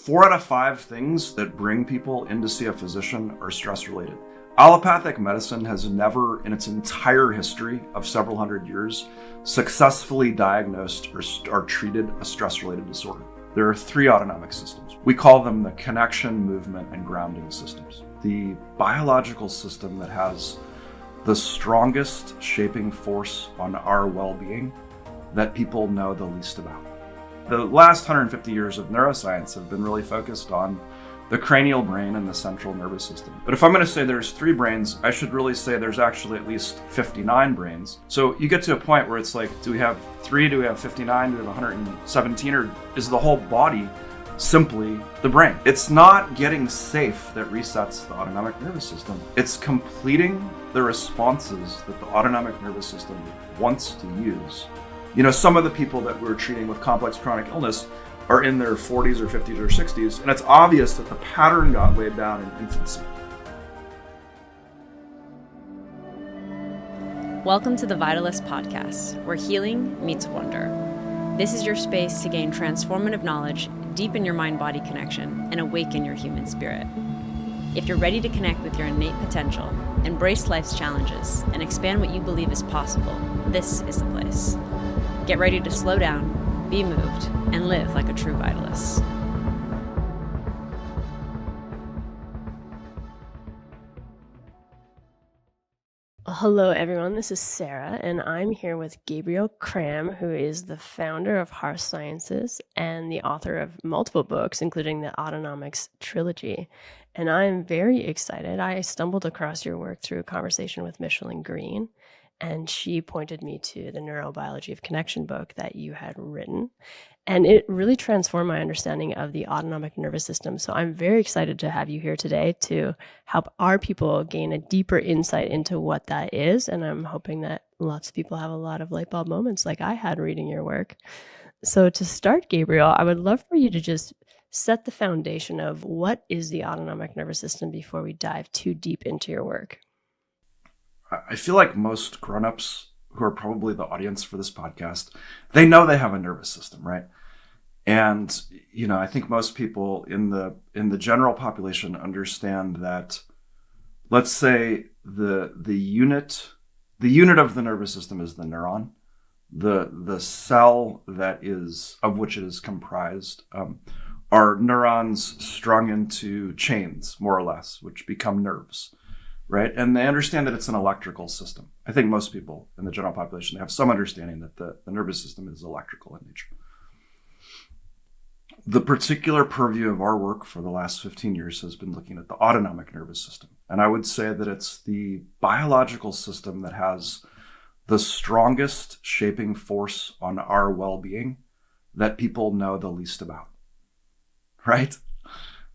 4 out of 5 things that bring people in to see a physician are stress-related. Allopathic medicine has never, in its entire history of several hundred years, successfully diagnosed or treated a stress-related disorder. There are 3 autonomic systems. We call them the connection, movement, and grounding systems. The biological system that has the strongest shaping force on our well-being that people know the least about. The last 150 years of neuroscience have been really focused on the cranial brain and the central nervous system. But if I'm going to say there's 3 brains, I should really say there's actually at least 59 brains. So you get to a point where it's like, do we have 3? Do we have 59? Do we have 117? Or is the whole body simply the brain? It's not getting safe that resets the autonomic nervous system. It's completing the responses that the autonomic nervous system wants to use. You know, some of the people that we're treating with complex chronic illness are in their 40s or 50s or 60s, and it's obvious that the pattern got laid down in infancy. Welcome to the Vitalist podcast, where healing meets wonder. This is your space to gain transformative knowledge, deepen your mind-body connection, and awaken your human spirit. If you're ready to connect with your innate potential, embrace life's challenges, and expand what you believe is possible, this is the place. Get ready to slow down, be moved, and live like a true vitalist. Hello everyone, this is Sera, and I'm here with Gabriel Kram, who is the founder of Heart Sciences and the author of multiple books, including the Autonomics trilogy. And I'm very excited. I stumbled across your work through a conversation with Micheline Green, and she pointed me to the Neurobiology of Connection book that you had written. And it really transformed my understanding of the autonomic nervous system. So I'm very excited to have you here today to help our people gain a deeper insight into what that is. And I'm hoping that lots of people have a lot of light bulb moments like I had reading your work. So to start, Gabriel, I would love for you to just set the foundation of what is the autonomic nervous system before we dive too deep into your work. I feel like most grown-ups who are probably the audience for this podcast, they know they have a nervous system, right? And, you know, I think most people in the general population understand that, let's say the unit of the nervous system is the neuron. The cell that is, of which it is comprised, are neurons strung into chains, more or less, which become nerves. Right? And they understand that it's an electrical system. I think most people in the general population have some understanding that the nervous system is electrical in nature. The particular purview of our work for the last 15 years has been looking at the autonomic nervous system. And I would say that it's the biological system that has the strongest shaping force on our well-being that people know the least about. Right?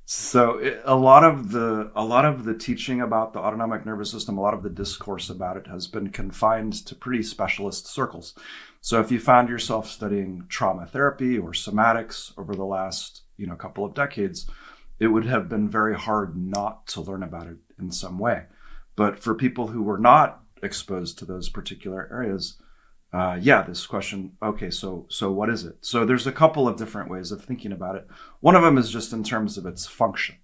So a lot of the teaching about the autonomic nervous system, a lot of the discourse about it has been confined to pretty specialist circles. So if you found yourself studying trauma therapy or somatics over the last, couple of decades, it would have been very hard not to learn about it in some way. But for people who were not exposed to those particular areas, this question, okay, so what is it? So there's a couple of different ways of thinking about it. One of them is just in terms of its function.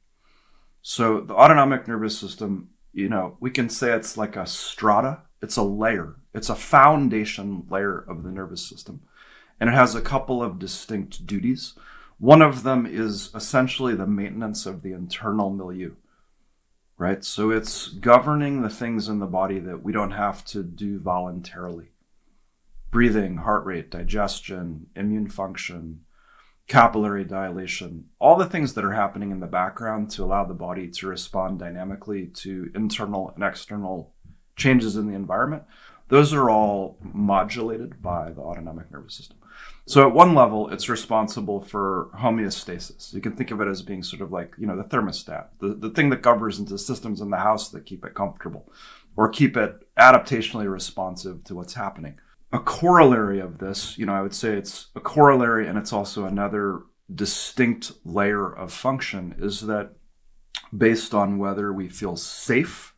So the autonomic nervous system, we can say it's like a strata. It's a layer. It's a foundation layer of the nervous system. And it has a couple of distinct duties. One of them is essentially the maintenance of the internal milieu, right? So it's governing the things in the body that we don't have to do voluntarily. Breathing, heart rate, digestion, immune function, capillary dilation, all the things that are happening in the background to allow the body to respond dynamically to internal and external changes in the environment, those are all modulated by the autonomic nervous system. So at one level, it's responsible for homeostasis. You can think of it as being sort of like, the thermostat, the thing that governs the systems in the house that keep it comfortable or keep it adaptationally responsive to what's happening. A corollary of this, I would say it's a corollary and it's also another distinct layer of function, is that based on whether we feel safe,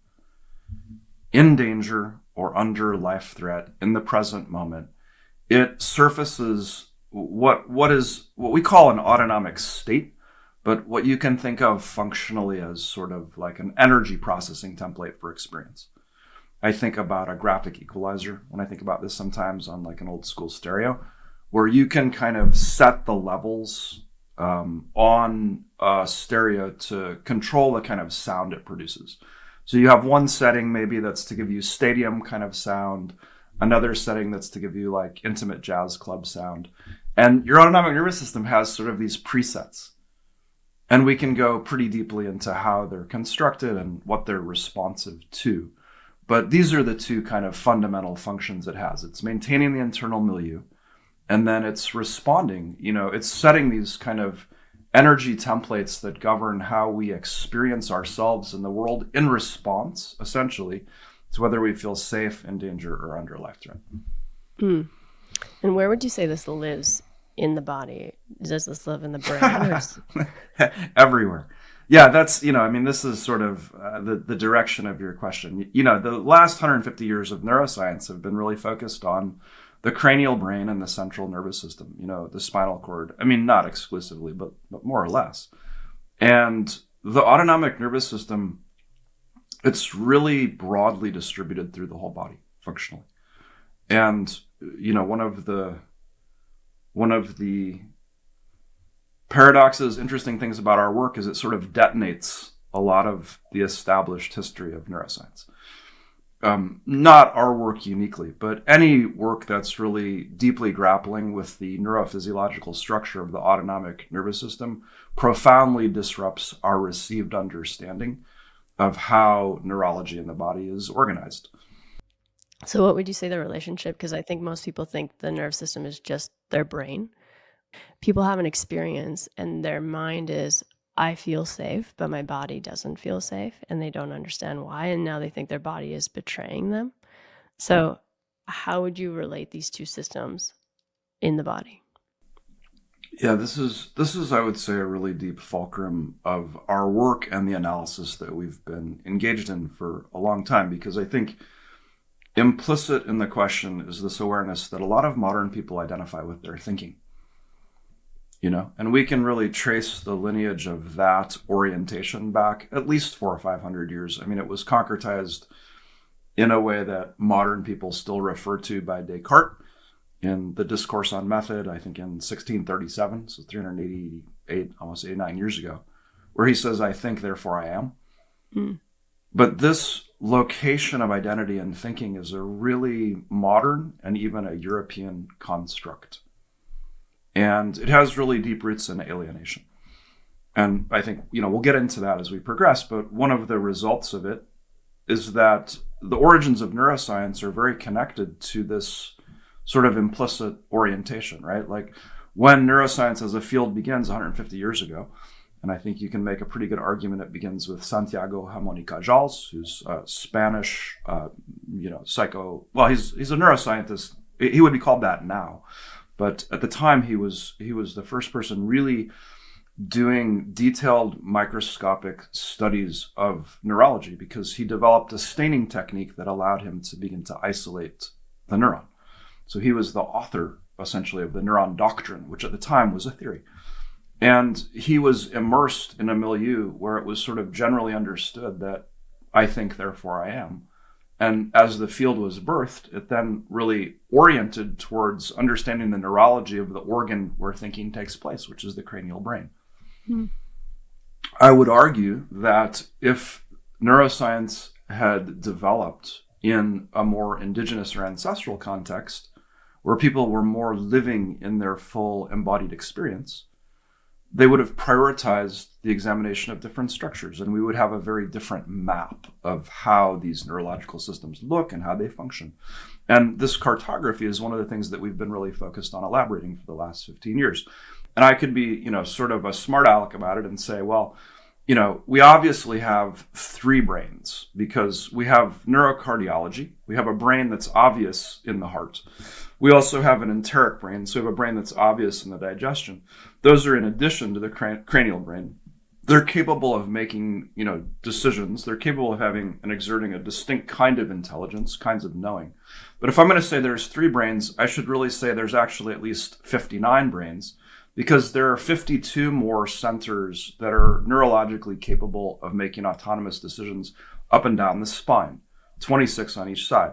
in danger, or under life threat in the present moment, it surfaces what we call an autonomic state, but what you can think of functionally as sort of like an energy processing template for experience. I think about a graphic equalizer when I think about this sometimes on like an old school stereo, where you can kind of set the levels on a stereo to control the kind of sound it produces. So you have one setting maybe that's to give you stadium kind of sound, another setting that's to give you like intimate jazz club sound. And your autonomic nervous system has sort of these presets. And we can go pretty deeply into how they're constructed and what they're responsive to. But these are the two kind of fundamental functions it has. It's maintaining the internal milieu, and then it's responding. It's setting these kind of energy templates that govern how we experience ourselves in the world in response, essentially, to whether we feel safe, in danger, or under life threat. And where would you say this lives in the body? Does this live in the brain? Everywhere. Yeah, that's, this is sort of the direction of your question. The last 150 years of neuroscience have been really focused on the cranial brain and the central nervous system, the spinal cord. Not exclusively, but more or less. And the autonomic nervous system, it's really broadly distributed through the whole body functionally. And, one of the paradoxes, interesting things about our work is it sort of detonates a lot of the established history of neuroscience. Not our work uniquely, but any work that's really deeply grappling with the neurophysiological structure of the autonomic nervous system profoundly disrupts our received understanding of how neurology in the body is organized. So what would you say the relationship? Because I think most people think the nerve system is just their brain. People have an experience and their mind is, I feel safe, but my body doesn't feel safe, and they don't understand why. And now they think their body is betraying them. So how would you relate these two systems in the body? Yeah, this is, I would say, a really deep fulcrum of our work and the analysis that we've been engaged in for a long time, because I think implicit in the question is this awareness that a lot of modern people identify with their thinking. And we can really trace the lineage of that orientation back at least 400 or 500 years. It was concretized in a way that modern people still refer to by Descartes in the Discourse on Method, I think in 1637, so 388, almost 89 years ago, where he says, I think, therefore I am. But this location of identity and thinking is a really modern and even a European construct. And it has really deep roots in alienation. And I think, we'll get into that as we progress, but one of the results of it is that the origins of neuroscience are very connected to this sort of implicit orientation, right? Like when neuroscience as a field begins 150 years ago, and I think you can make a pretty good argument it begins with Santiago Ramón y Cajal's, who's a Spanish, he's a neuroscientist. He would be called that now. But at the time, he was the first person really doing detailed microscopic studies of neurology, because he developed a staining technique that allowed him to begin to isolate the neuron. So he was the author, essentially, of the neuron doctrine, which at the time was a theory. And he was immersed in a milieu where it was sort of generally understood that I think, therefore I am. And as the field was birthed, it then really oriented towards understanding the neurology of the organ where thinking takes place, which is the cranial brain. I would argue that if neuroscience had developed in a more indigenous or ancestral context, where people were more living in their full embodied experience, they would have prioritized the examination of different structures, and we would have a very different map of how these neurological systems look and how they function. And this cartography is one of the things that we've been really focused on elaborating for the last 15 years. And I could be, sort of a smart aleck about it and say, well, we obviously have three brains, because we have neurocardiology. We have a brain that's obvious in the heart. We also have an enteric brain, so we have a brain that's obvious in the digestion. Those are in addition to the cranial brain. They're capable of making, decisions. They're capable of having and exerting a distinct kind of intelligence, kinds of knowing. But if I'm going to say there's three brains, I should really say there's actually at least 59 brains, because there are 52 more centers that are neurologically capable of making autonomous decisions up and down the spine, 26 on each side.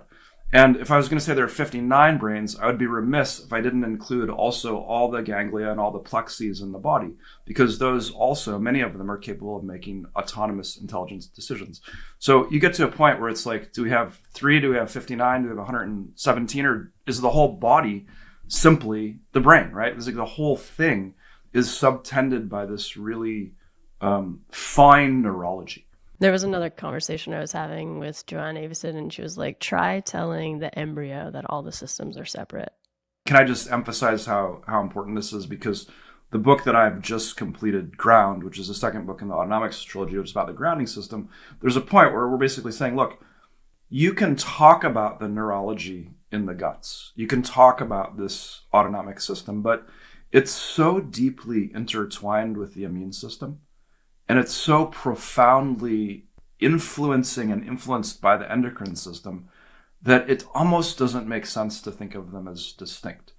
And if I was going to say there are 59 brains, I would be remiss if I didn't include also all the ganglia and all the plexes in the body, because those also, many of them are capable of making autonomous intelligence decisions. So you get to a point where it's like, do we have 3? Do we have 59? Do we have 117? Or is the whole body simply the brain, right? It's like the whole thing is subtended by this really fine neurology. There was another conversation I was having with Joanne Avison, and she was like, try telling the embryo that all the systems are separate. Can I just emphasize how important this is? Because the book that I've just completed, Ground, which is the second book in the autonomics trilogy, which is about the grounding system, there's a point where we're basically saying, look, you can talk about the neurology in the guts. You can talk about this autonomic system, but it's so deeply intertwined with the immune system. And it's so profoundly influencing and influenced by the endocrine system that it almost doesn't make sense to think of them as distinct.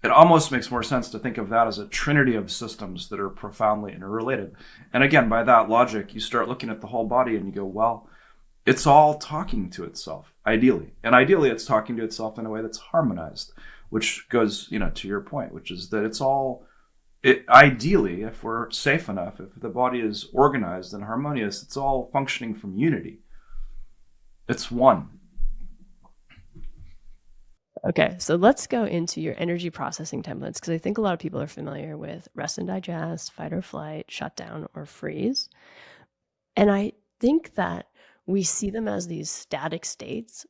It almost makes more sense to think of that as a trinity of systems that are profoundly interrelated. And again, by that logic, you start looking at the whole body and you go, well, it's all talking to itself, ideally. And ideally, it's talking to itself in a way that's harmonized, which goes, to your point, which is that ideally, if we're safe enough, if the body is organized and harmonious, it's all functioning from unity. It's one. Okay, so let's go into your energy processing templates, because I think a lot of people are familiar with rest and digest, fight or flight, shutdown, or freeze. And I think that we see them as these static states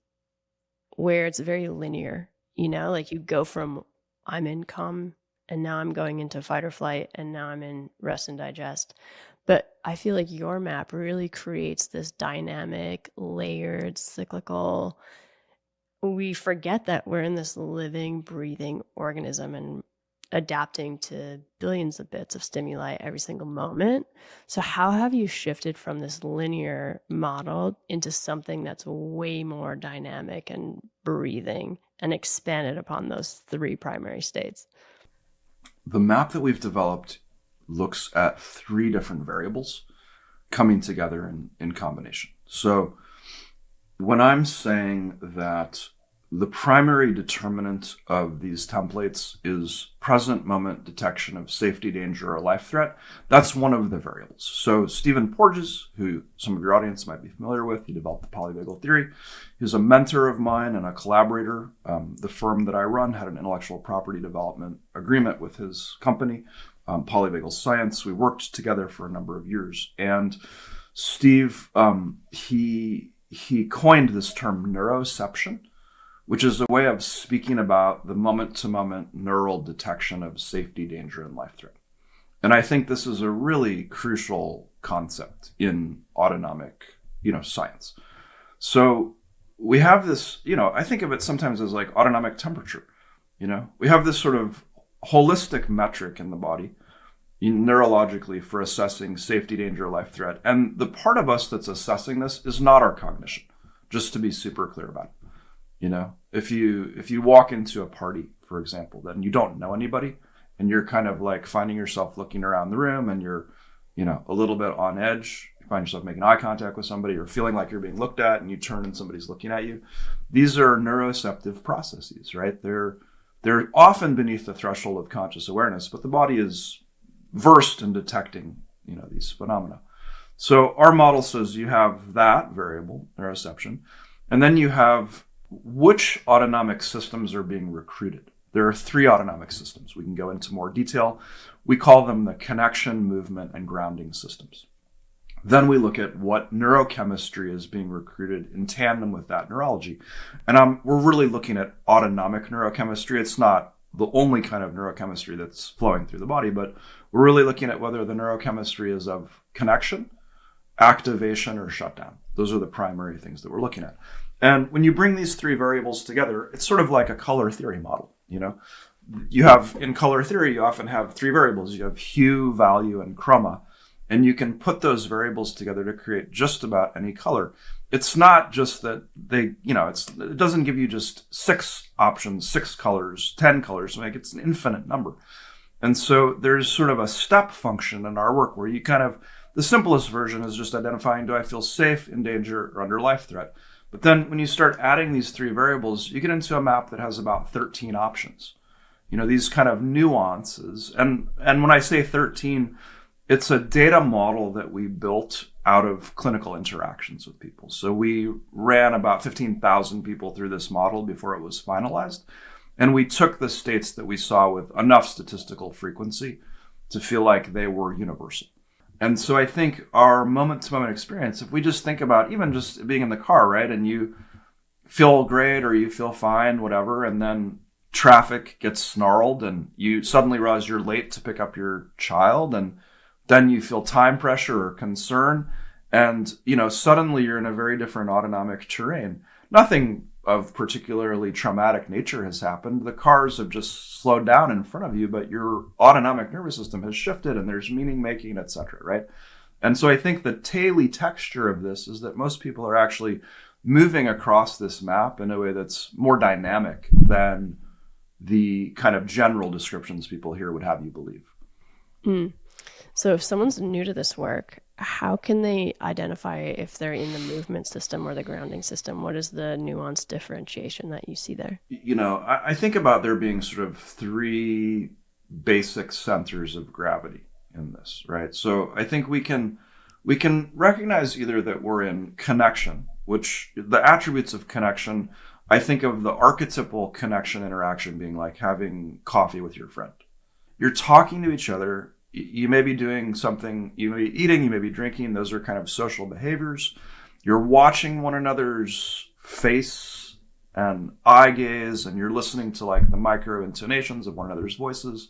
where it's very linear, like you go from I'm in calm, and now I'm going into fight or flight, and now I'm in rest and digest. But I feel like your map really creates this dynamic, layered, cyclical. We forget that we're in this living, breathing organism and adapting to billions of bits of stimuli every single moment. So how have you shifted from this linear model into something that's way more dynamic and breathing and expanded upon those 3 primary states? The map that we've developed looks at 3 different variables coming together in combination. So when I'm saying that the primary determinant of these templates is present moment detection of safety, danger, or life threat, that's one of the variables. So Stephen Porges, who some of your audience might be familiar with, he developed the polyvagal theory. He's a mentor of mine and a collaborator. The firm that I run had an intellectual property development agreement with his company, Polyvagal Science. We worked together for a number of years. And Steve, he coined this term neuroception, which is a way of speaking about the moment-to-moment neural detection of safety, danger, and life threat. And I think this is a really crucial concept in autonomic, science. So we have this, I think of it sometimes as like autonomic temperature. We have this sort of holistic metric in the body, neurologically, for assessing safety, danger, life threat. And the part of us that's assessing this is not our cognition, just to be super clear about it. If you walk into a party, for example, then you don't know anybody and you're kind of like finding yourself looking around the room and you're, a little bit on edge, you find yourself making eye contact with somebody or feeling like you're being looked at and you turn and somebody's looking at you. These are neuroceptive processes, right? They're often beneath the threshold of conscious awareness, but the body is versed in detecting, these phenomena. So our model says you have that variable, neuroception, and then you have which autonomic systems are being recruited. There are 3 autonomic systems. We can go into more detail. We call them the connection, movement, and grounding systems. Then we look at what neurochemistry is being recruited in tandem with that neurology. And we're really looking at autonomic neurochemistry. It's not the only kind of neurochemistry that's flowing through the body, but we're really looking at whether the neurochemistry is of connection, activation, or shutdown. Those are the primary things that we're looking at. And when you bring these 3 variables together, it's sort of like a color theory model. You have, in color theory, you often have 3 variables. You have hue, value, and chroma. And you can put those variables together to create just about any color. It's not just that it doesn't give you just 6 options, 6 colors, 10 colors. It's an infinite number. And so there's sort of a step function in our work where you the simplest version is just identifying, do I feel safe, in danger, or under life threat? But then when you start adding these three variables, you get into a map that has about 13 options. These kind of nuances. And when I say 13, it's a data model that we built out of clinical interactions with people. So we ran about 15,000 people through this model before it was finalized. And we took the states that we saw with enough statistical frequency to feel like they were universal. And so I think our moment-to-moment experience, if we just think about even just being in the car, right, and you feel great or you feel fine, whatever, and then traffic gets snarled and you suddenly realize you're late to pick up your child, and then you feel time pressure or concern, and suddenly you're in a very different autonomic terrain. Nothing of particularly traumatic nature has happened. The cars have just slowed down in front of you, but your autonomic nervous system has shifted and there's meaning making, etc., right? And so I think the taily texture of this is that most people are actually moving across this map in a way that's more dynamic than the kind of general descriptions people here would have you believe. So if someone's new to this work, how can they identify if they're in the movement system or the grounding system? What is the nuanced differentiation that you see there? I think about there being sort of three basic centers of gravity in this, right? So I think we can recognize either that we're in connection, which the attributes of connection, I think of the archetypal connection interaction being like having coffee with your friend. You're talking to each other. You may be doing something, you may be eating, you may be drinking. Those are kind of social behaviors. You're watching one another's face and eye gaze, and you're listening to like the micro intonations of one another's voices,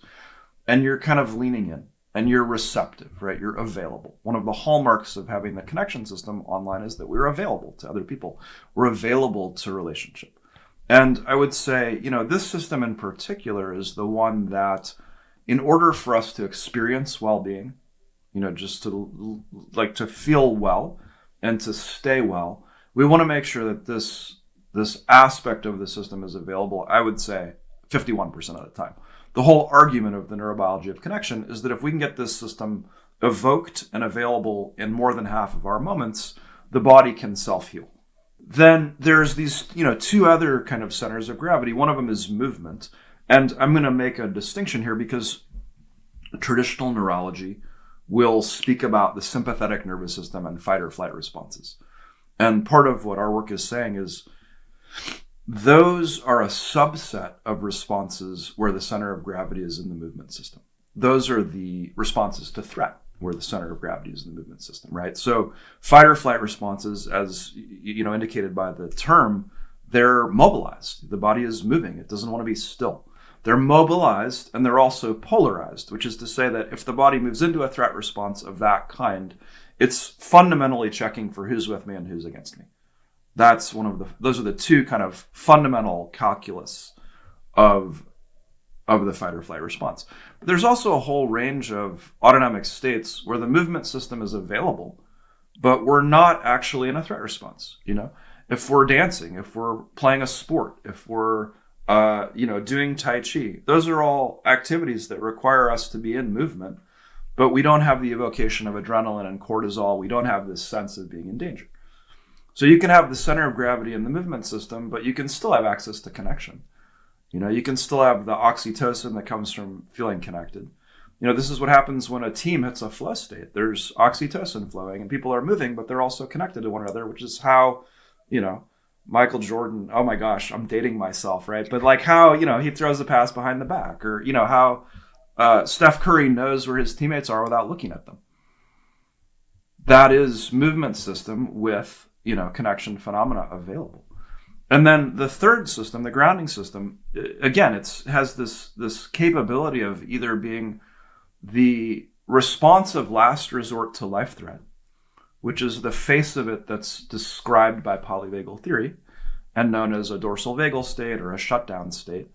and you're kind of leaning in, and you're receptive, right? You're available. One of the hallmarks of having the connection system online is that we're available to other people. We're available to relationship. And I would say, this system in particular is the one that, in order for us to experience well-being, just to feel well and to stay well, we want to make sure that this aspect of the system is available, I would say 51% of the time. The whole argument of the neurobiology of connection is that if we can get this system evoked and available in more than half of our moments, the body can self-heal. Then there's these, two other kind of centers of gravity. One of them is movement. And I'm going to make a distinction here because traditional neurology will speak about the sympathetic nervous system and fight or flight responses. And part of what our work is saying is those are a subset of responses where the center of gravity is in the movement system. Those are the responses to threat where the center of gravity is in the movement system, right? So fight or flight responses, as indicated by the term, they're mobilized. The body is moving. It doesn't want to be still. They're mobilized and they're also polarized, which is to say that if the body moves into a threat response of that kind, it's fundamentally checking for who's with me and who's against me. Those are the two kind of fundamental calculus of the fight or flight response. But there's also a whole range of autonomic states where the movement system is available, but we're not actually in a threat response. If we're dancing, if we're playing a sport, if we're doing Tai Chi. Those are all activities that require us to be in movement, but we don't have the evocation of adrenaline and cortisol. We don't have this sense of being in danger. So you can have the center of gravity in the movement system, but you can still have access to connection. You can still have the oxytocin that comes from feeling connected. This is what happens when a team hits a flow state. There's oxytocin flowing and people are moving, but they're also connected to one another, which is how, Michael Jordan, oh my gosh, I'm dating myself, right? But like how, he throws a pass behind the back, or, how Steph Curry knows where his teammates are without looking at them. That is movement system with, connection phenomena available. And then the third system, the grounding system, again, it has this capability of either being the responsive last resort to life threat, which is the face of it that's described by polyvagal theory and known as a dorsal vagal state or a shutdown state.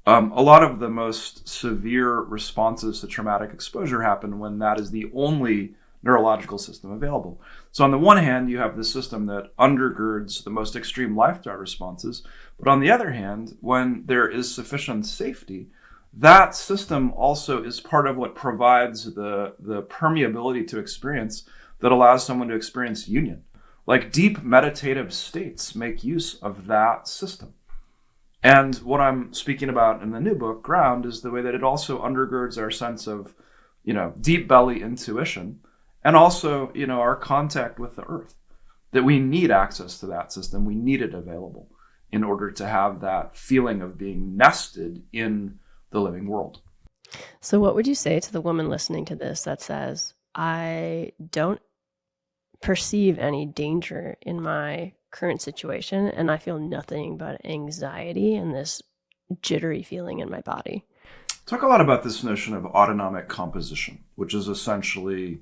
A lot of the most severe responses to traumatic exposure happen when that is the only neurological system available. So on the one hand, you have this system that undergirds the most extreme life threat responses. But on the other hand, when there is sufficient safety, that system also is part of what provides the permeability to experience that allows someone to experience union. Like deep meditative states make use of that system. And what I'm speaking about in the new book, Ground, is the way that it also undergirds our sense of, deep belly intuition and also, our contact with the earth, that we need access to that system. We need it available in order to have that feeling of being nested in the living world. So what would you say to the woman listening to this that says, I don't perceive any danger in my current situation and I feel nothing but anxiety and this jittery feeling in my body? Talk a lot about this notion of autonomic composition, which is essentially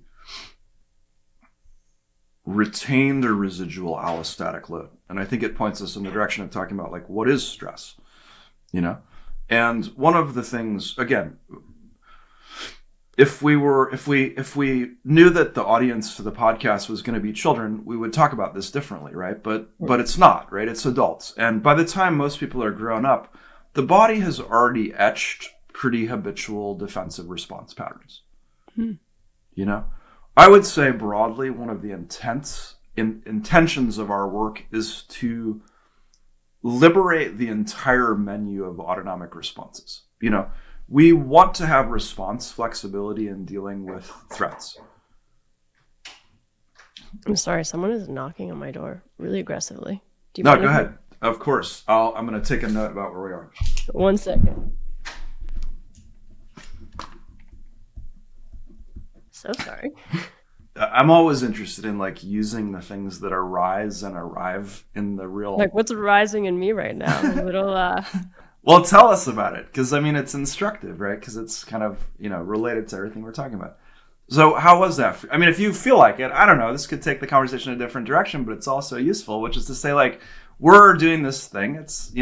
retained or residual allostatic load. And I think it points us in the direction of talking about, like, what is stress, And one of the things, again, if we knew that the audience to the podcast was going to be children, we would talk about this differently, right? But it's not, right? It's adults. And by the time most people are grown up, the body has already etched pretty habitual defensive response patterns. I would say broadly, one of the intentions of our work is to liberate the entire menu of autonomic responses. We want to have response flexibility in dealing with threats. I'm sorry, someone is knocking on my door really aggressively. No, go ahead. Of course. I'm going to take a note about where we are. 1 second. So sorry. I'm always interested in using the things that arise and arrive in the real. Like what's arising in me right now? A little. Well, tell us about it, because it's instructive, right? Because it's kind of related to everything we're talking about. So how was that? If you feel like it, I don't know. This could take the conversation in a different direction, but it's also useful, which is to say, we're doing this thing. It's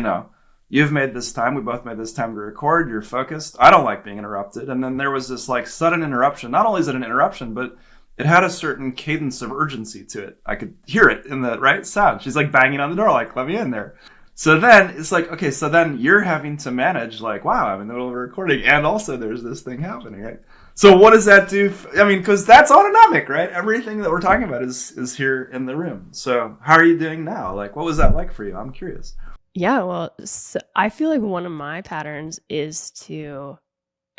you've made this time. We both made this time to record. You're focused. I don't like being interrupted. And then there was this sudden interruption. Not only is it an interruption, but it had a certain cadence of urgency to it. I could hear it in the right sound. She's banging on the door, let me in there. So then it's okay, so then you're having to manage wow, I'm in the middle of a recording and also there's this thing happening, right? So what does that do? Because that's autonomic, right? Everything that we're talking about is here in the room. So how are you doing now? What was that like for you? I'm curious. Yeah, well, so I feel like one of my patterns is to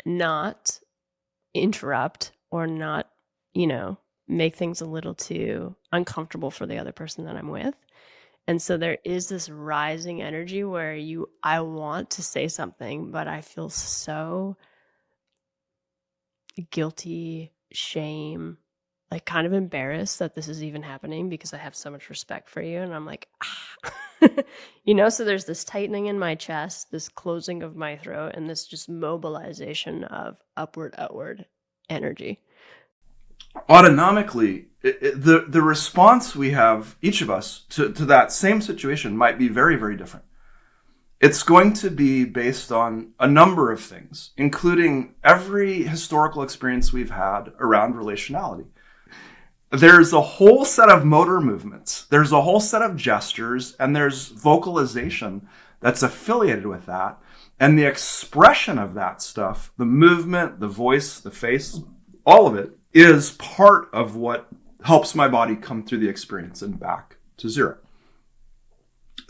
not interrupt or not, make things a little too uncomfortable for the other person that I'm with. And so there is this rising energy where I want to say something, but I feel so guilty, shame, kind of embarrassed that this is even happening because I have so much respect for you. And I'm so there's this tightening in my chest, this closing of my throat, and this just mobilization of outward energy. Autonomically, the response we have, each of us, to that same situation might be very, very different. It's going to be based on a number of things, including every historical experience we've had around relationality. There's a whole set of motor movements, there's a whole set of gestures, and there's vocalization that's affiliated with that. And the expression of that stuff, the movement, the voice, the face, all of it is part of what helps my body come through the experience and back to zero.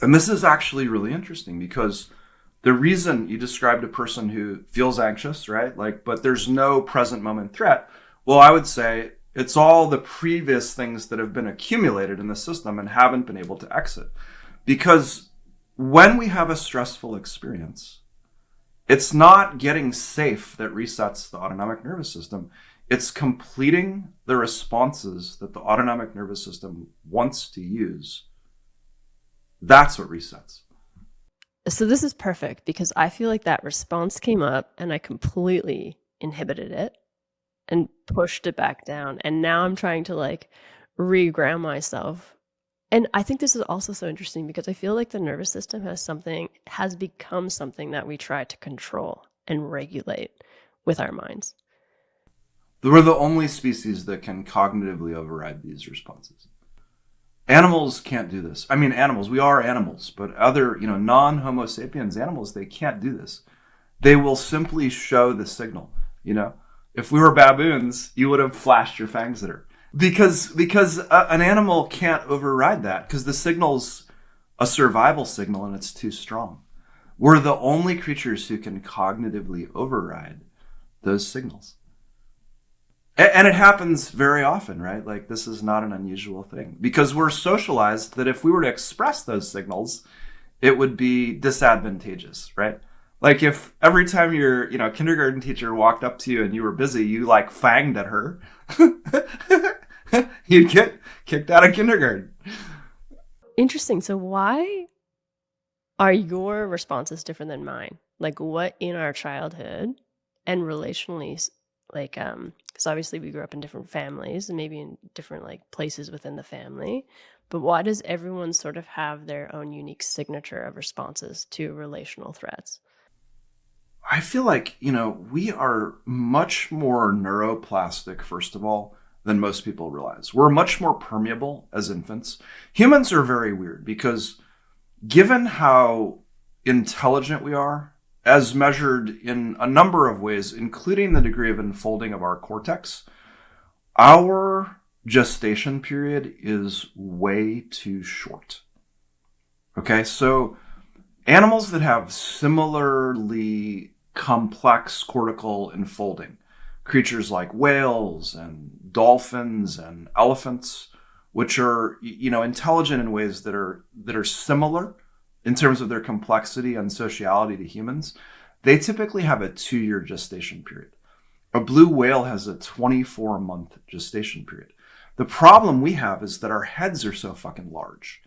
And this is actually really interesting because the reason you described a person who feels anxious, right? But there's no present moment threat. Well, I would say it's all the previous things that have been accumulated in the system and haven't been able to exit. Because when we have a stressful experience, it's not getting safe that resets the autonomic nervous system. It's completing the responses that the autonomic nervous system wants to use. That's what resets. So this is perfect because I feel like that response came up and I completely inhibited it and pushed it back down. And now I'm trying to reground myself. And I think this is also so interesting because I feel like the nervous system has become something that we try to control and regulate with our minds. We're the only species that can cognitively override these responses. Animals can't do this. We are animals, but other, non-Homo sapiens animals, they can't do this. They will simply show the signal. If we were baboons, you would have flashed your fangs at her. Because an animal can't override that, because the signal's a survival signal and it's too strong. We're the only creatures who can cognitively override those signals. And it happens very often, right? Like, this is not an unusual thing, because we're socialized that if we were to express those signals, it would be disadvantageous, right? Like, if every time your, kindergarten teacher walked up to you and you were busy, you like fanged at her, you'd get kicked out of kindergarten. Interesting. So why are your responses different than mine? Like, what in our childhood and relationally, like, because obviously we grew up in different families and maybe in different like places within the family, but why does everyone sort of have their own unique signature of responses to relational threats? I feel like, we are much more neuroplastic, first of all, than most people realize. We're much more permeable as infants. Humans are very weird because, given how intelligent we are, as measured in a number of ways, including the degree of unfolding of our cortex, our gestation period is way too short. Okay, so animals that have similarly complex cortical unfolding, creatures like whales and dolphins and elephants, which are, intelligent in ways that are similar in terms of their complexity and sociality to humans, they typically have a 2-year gestation period. A blue whale has a 24-month gestation period. The problem we have is that our heads are so fucking large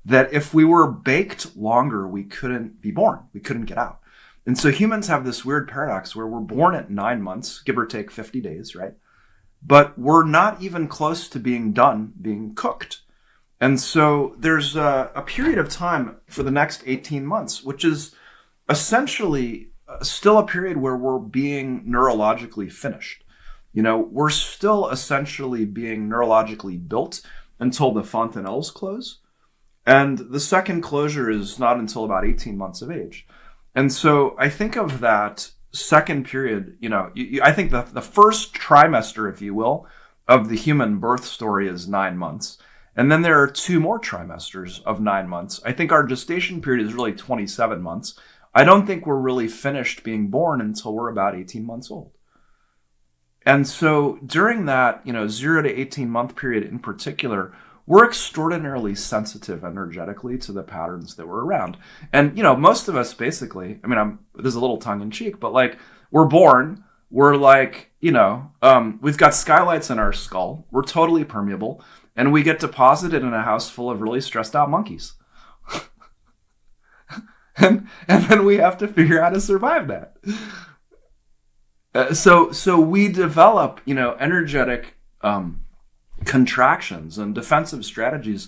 that if we were baked longer, we couldn't be born. We couldn't get out. And so humans have this weird paradox where we're born at 9 months, give or take 50 days, right? But we're not even close to being done being cooked. And so there's a period of time for the next 18 months, which is essentially still a period where we're being neurologically finished. We're still essentially being neurologically built until the fontanelles close. And the second closure is not until about 18 months of age. And so I think of that second period, I think the first trimester, if you will, of the human birth story is 9 months. And then there are 2 more trimesters of 9 months. I think our gestation period is really 27 months. I don't think we're really finished being born until we're about 18 months old. And so during that, 0 to 18 month period in particular, we're extraordinarily sensitive energetically to the patterns that we're around. And, most of us basically, there's a little tongue in cheek, but like, we're born, we're like, we've got skylights in our skull, we're totally permeable, and we get deposited in a house full of really stressed out monkeys. and then we have to figure out how to survive that. So we develop, energetic contractions and defensive strategies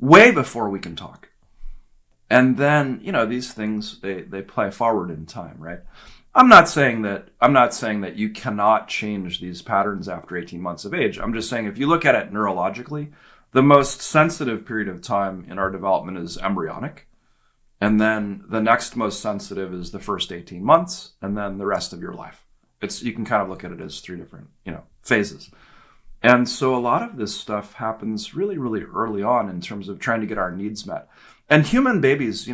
way before we can talk. And then, these things, they play forward in time, right? I'm not saying that you cannot change these patterns after 18 months of age. I'm just saying if you look at it neurologically, the most sensitive period of time in our development is embryonic. And then the next most sensitive is the first 18 months, and then the rest of your life. You can kind of look at it as 3 different, phases. And so a lot of this stuff happens really, really early on in terms of trying to get our needs met. And human babies,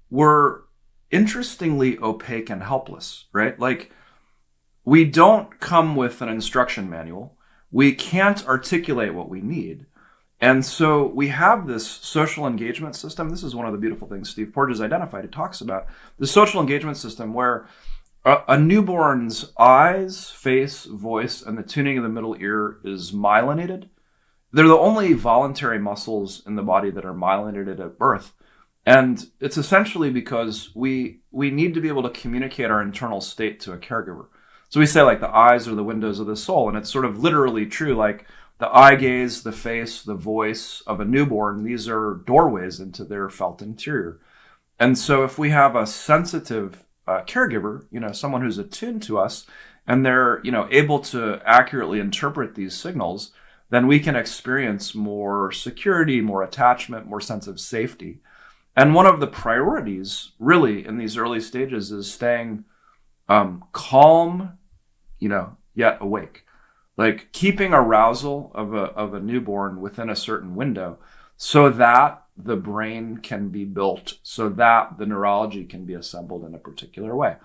we're interestingly opaque and helpless, right? Like, we don't come with an instruction manual. We can't articulate what we need. And so we have this social engagement system. This is one of the beautiful things Steve Porges identified. It talks about the social engagement system where a newborn's eyes, face, voice, and the tuning of the middle ear is myelinated. They're the only voluntary muscles in the body that are myelinated at birth. And it's essentially because we need to be able to communicate our internal state to a caregiver. So we say like the eyes are the windows of the soul, and it's sort of literally true. Like the eye gaze, the face, the voice of a newborn, these are doorways into their felt interior. And so if we have a sensitive caregiver, someone who's attuned to us, and they're, able to accurately interpret these signals, then we can experience more security, more attachment, more sense of safety. And one of the priorities really in these early stages is staying calm, yet awake. Like keeping arousal of a newborn within a certain window so that the brain can be built, so that the neurology can be assembled in a particular way.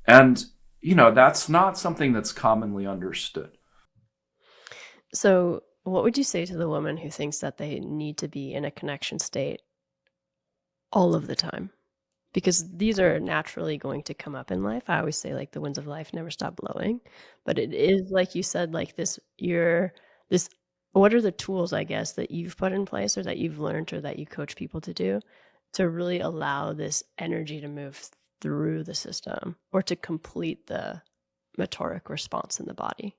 And, that's not something that's commonly understood. So, what would you say to the woman who thinks that they need to be in a connection state all of the time? Because these are naturally going to come up in life. I always say, like, the winds of life never stop blowing. But it is, like you said, like this, what are the tools, I guess, that you've put in place or that you've learned or that you coach people to do to really allow this energy to move through the system or to complete the motoric response in the body?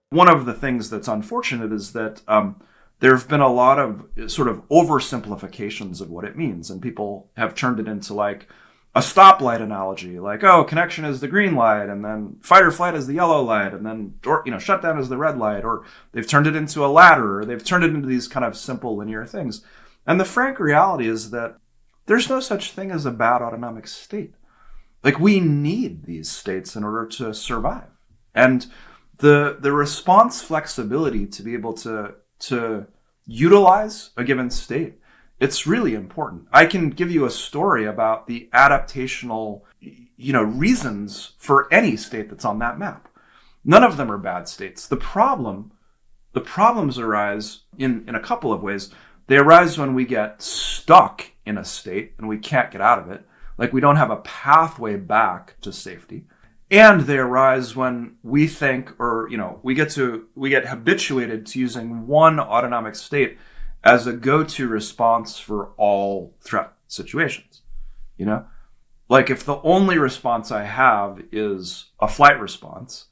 One of the things that's unfortunate is that there have been a lot of sort of oversimplifications of what it means. And people have turned it into like a stoplight analogy, like, oh, connection is the green light, and then fight or flight is the yellow light, and then shutdown is the red light, or they've turned it into a ladder, or they've turned it into these kind of simple linear things. And the frank reality is that there's no such thing as a bad autonomic state. Like, we need these states in order to survive. And the response flexibility to be able to utilize a given state, it's really important. I can give you a story about the adaptational, reasons for any state that's on that map. None of them are bad states. The problems arise in a couple of ways. They arise when we get stuck in a state and we can't get out of it. Like we don't have a pathway back to safety. And they arise when we think, or, we get habituated to using one autonomic state as a go-to response for all threat situations. Like if the only response I have is a flight response,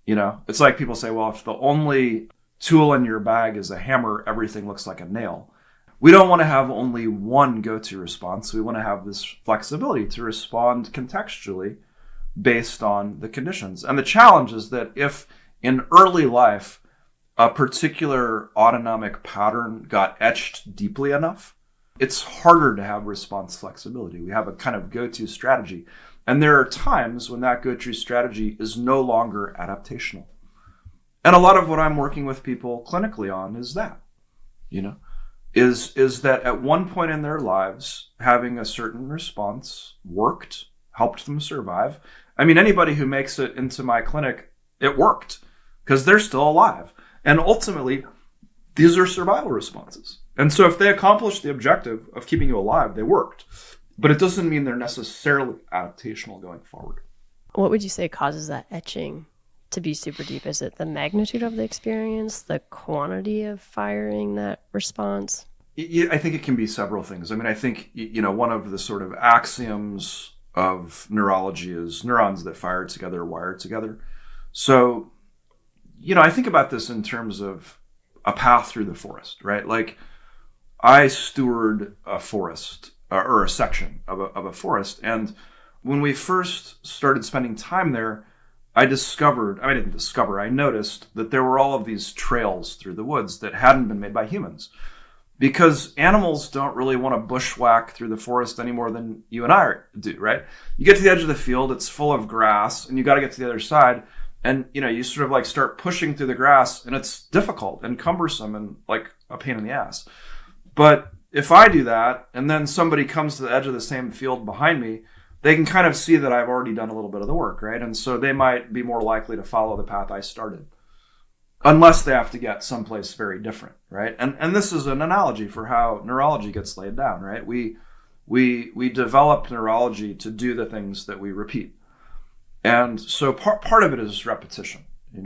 it's like people say, well, if the only tool in your bag is a hammer, everything looks like a nail. We don't want to have only one go-to response. We want to have this flexibility to respond contextually based on the conditions. And the challenge is that if in early life, a particular autonomic pattern got etched deeply enough, it's harder to have response flexibility. We have a kind of go-to strategy. And there are times when that go-to strategy is no longer adaptational. And a lot of what I'm working with people clinically on is that, is that at one point in their lives, having a certain response worked, helped them survive. I mean, anybody who makes it into my clinic, it worked because they're still alive. And ultimately, these are survival responses. And so if they accomplish the objective of keeping you alive, they worked. But it doesn't mean they're necessarily adaptational going forward. What would you say causes that etching to be super deep? Is it the magnitude of the experience, the quantity of firing that response? I think it can be several things. I mean, I think, one of the sort of axioms of neurology is neurons that fire together wire together. So, I think about this in terms of a path through the forest, right? Like I steward a forest or a section of a forest. And when we first started spending time there, I noticed that there were all of these trails through the woods that hadn't been made by humans. Because animals don't really want to bushwhack through the forest any more than you and I do, right? You get to the edge of the field, it's full of grass, and you got to get to the other side. And, you sort of like start pushing through the grass, and it's difficult and cumbersome and like a pain in the ass. But if I do that, and then somebody comes to the edge of the same field behind me, they can kind of see that I've already done a little bit of the work, right? And so they might be more likely to follow the path I started. Unless they have to get someplace very different, right? And this is an analogy for how neurology gets laid down, right? We develop neurology to do the things that we repeat. And so part of it is repetition.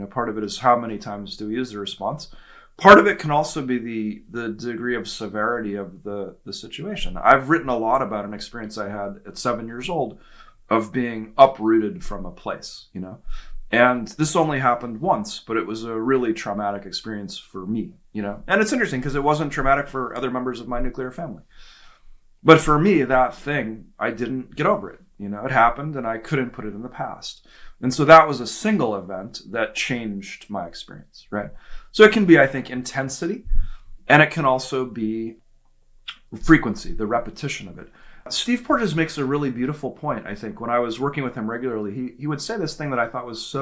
Part of it is how many times do we use the response. Part of it can also be the degree of severity of the situation. I've written a lot about an experience I had at 7 years old of being uprooted from a place, And this only happened once, but it was a really traumatic experience for me, And it's interesting because it wasn't traumatic for other members of my nuclear family. But for me, that thing, I didn't get over it. It happened and I couldn't put it in the past. And so that was a single event that changed my experience, right? So it can be, I think, intensity, and it can also be frequency, the repetition of it. Steve Porges makes a really beautiful point, I think. When I was working with him regularly, he would say this thing that I thought was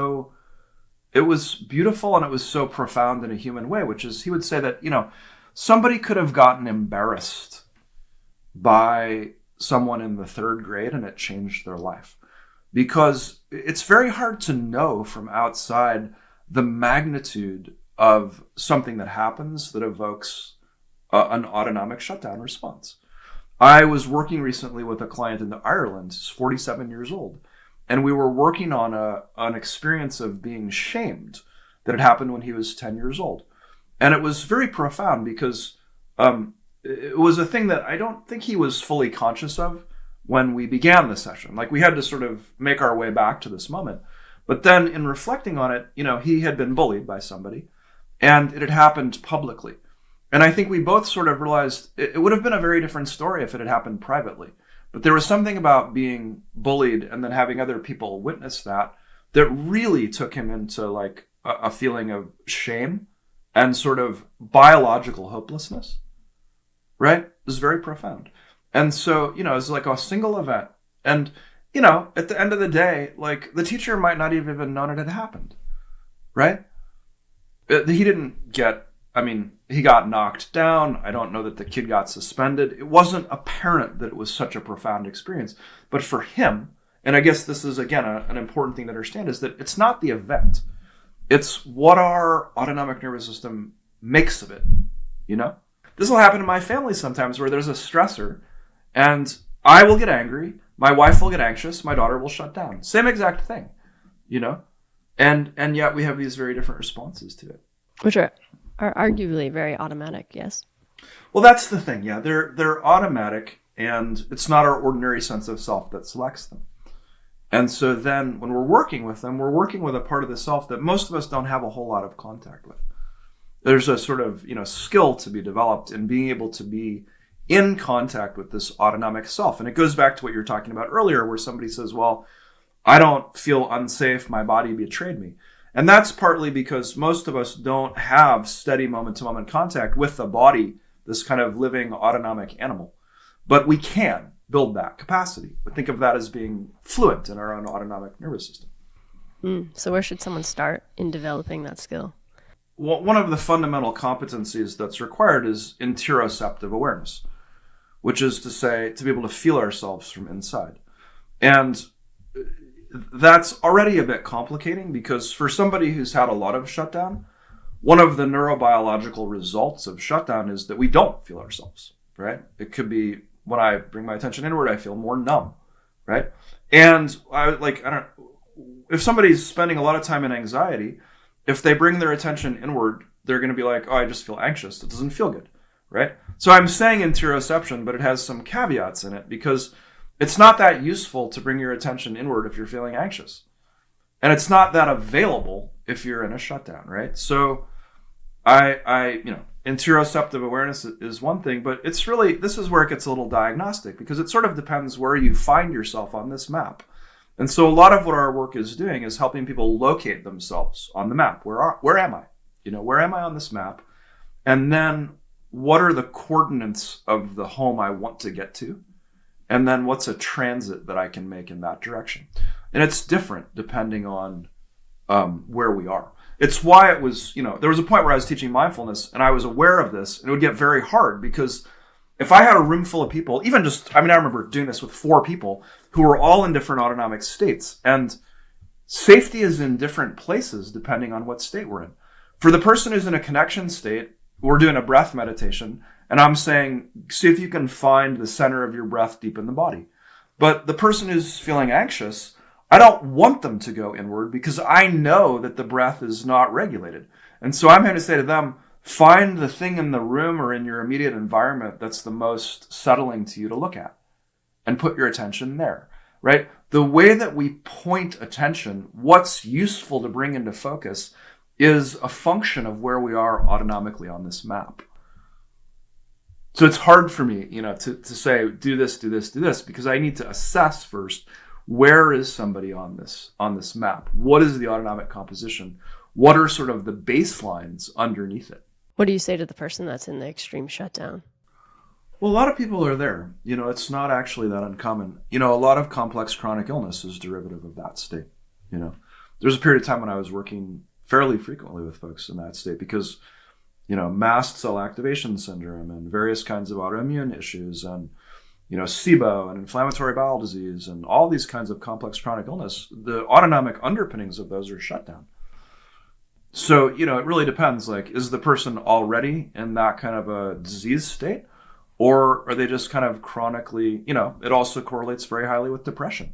it was beautiful and it was so profound in a human way, which is he would say that, somebody could have gotten embarrassed by someone in the third grade and it changed their life. Because it's very hard to know from outside the magnitude of something that happens that evokes an autonomic shutdown response. I was working recently with a client in Ireland who's 47 years old, and we were working on an experience of being shamed that had happened when he was 10 years old. And it was very profound because it was a thing that I don't think he was fully conscious of when we began the session. Like, we had to sort of make our way back to this moment. But then in reflecting on it, he had been bullied by somebody and it had happened publicly. And I think we both sort of realized it would have been a very different story if it had happened privately. But there was something about being bullied and then having other people witness that really took him into like a feeling of shame and sort of biological hopelessness, right? It was very profound. And so, it was like a single event. And, at the end of the day, like, the teacher might not have even known it had happened, right? He didn't get, he got knocked down. I don't know that the kid got suspended. It wasn't apparent that it was such a profound experience. But for him, and I guess this is, again, an important thing to understand, is that it's not the event. It's what our autonomic nervous system makes of it, This will happen in my family sometimes where there's a stressor and I will get angry, my wife will get anxious, my daughter will shut down. Same exact thing, And yet we have these very different responses to it. Which are arguably very automatic, yes? Well, that's the thing, yeah. They're automatic, and it's not our ordinary sense of self that selects them. And so then when we're working with them, we're working with a part of the self that most of us don't have a whole lot of contact with. There's a sort of, skill to be developed in being able to be in contact with this autonomic self. And it goes back to what you were talking about earlier, where somebody says, well, I don't feel unsafe, my body betrayed me. And that's partly because most of us don't have steady moment-to-moment contact with the body, this kind of living autonomic animal. But we can build that capacity. But think of that as being fluent in our own autonomic nervous system. So where should someone start in developing that skill? Well, one of the fundamental competencies that's required is interoceptive awareness, which is to say, to be able to feel ourselves from inside. And that's already a bit complicating because for somebody who's had a lot of shutdown, one of the neurobiological results of shutdown is that we don't feel ourselves, right? It could be when I bring my attention inward, I feel more numb, right? And if somebody's spending a lot of time in anxiety, if they bring their attention inward, they're going to be like, oh, I just feel anxious. It doesn't feel good, right? So I'm saying interoception, but it has some caveats in it because it's not that useful to bring your attention inward if you're feeling anxious. And it's not that available if you're in a shutdown, right? So interoceptive awareness is one thing, but it's really, this is where it gets a little diagnostic because it sort of depends where you find yourself on this map. And so a lot of what our work is doing is helping people locate themselves on the map. Where am I? Where am I on this map? And then what are the coordinates of the home I want to get to? And then what's a transit that I can make in that direction? And it's different depending on where we are. It's why it was, there was a point where I was teaching mindfulness and I was aware of this and it would get very hard because if I had a room full of people, even just, I remember doing this with 4 people who were all in different autonomic states, and safety is in different places depending on what state we're in. For the person who's in a connection state, we're doing a breath meditation, and I'm saying, see if you can find the center of your breath deep in the body. But the person who's feeling anxious, I don't want them to go inward because I know that the breath is not regulated. And so I'm here to say to them, find the thing in the room or in your immediate environment that's the most settling to you to look at and put your attention there, right? The way that we point attention, what's useful to bring into focus is a function of where we are autonomically on this map. So it's hard for me, to say, do this, do this, do this, because I need to assess first, where is somebody on this map? What is the autonomic composition? What are sort of the baselines underneath it? What do you say to the person that's in the extreme shutdown? Well, a lot of people are there. It's not actually that uncommon. A lot of complex chronic illness is derivative of that state. There's a period of time when I was working fairly frequently with folks in that state because, mast cell activation syndrome and various kinds of autoimmune issues and, SIBO and inflammatory bowel disease and all these kinds of complex chronic illness, the autonomic underpinnings of those are shut down. So, it really depends. Like, is the person already in that kind of a disease state? Or are they just kind of chronically, it also correlates very highly with depression,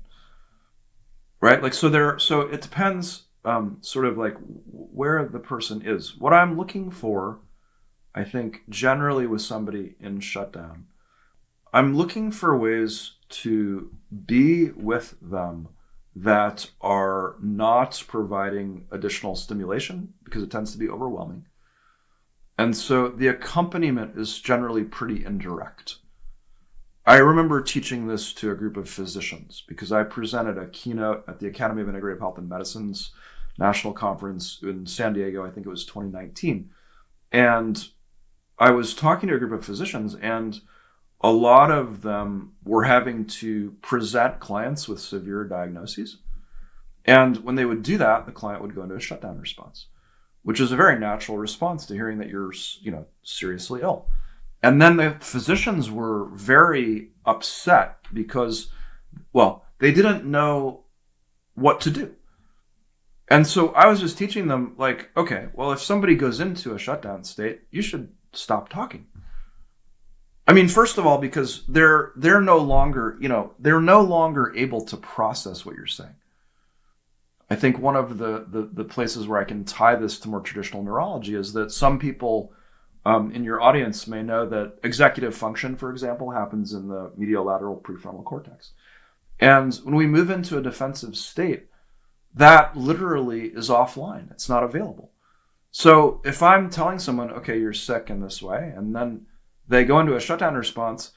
right? Like, so it depends sort of like where the person is. What I'm looking for, I think, generally with somebody in shutdown, I'm looking for ways to be with them that are not providing additional stimulation because it tends to be overwhelming. And so the accompaniment is generally pretty indirect. I remember teaching this to a group of physicians because I presented a keynote at the Academy of Integrative Health and Medicine's national conference in San Diego. I think it was 2019. And I was talking to a group of physicians, and a lot of them were having to present clients with severe diagnoses. And when they would do that, the client would go into a shutdown response, which is a very natural response to hearing that you're, seriously ill. And then the physicians were very upset because, well, they didn't know what to do. And so I was just teaching them, like, okay, well, if somebody goes into a shutdown state, you should stop talking. I mean, first of all, because they're no longer able to process what you're saying. I think one of the places where I can tie this to more traditional neurology is that some people in your audience may know that executive function, for example, happens in the mediolateral prefrontal cortex. And when we move into a defensive state, that literally is offline. It's not available. So if I'm telling someone, okay, you're sick in this way, and then they go into a shutdown response,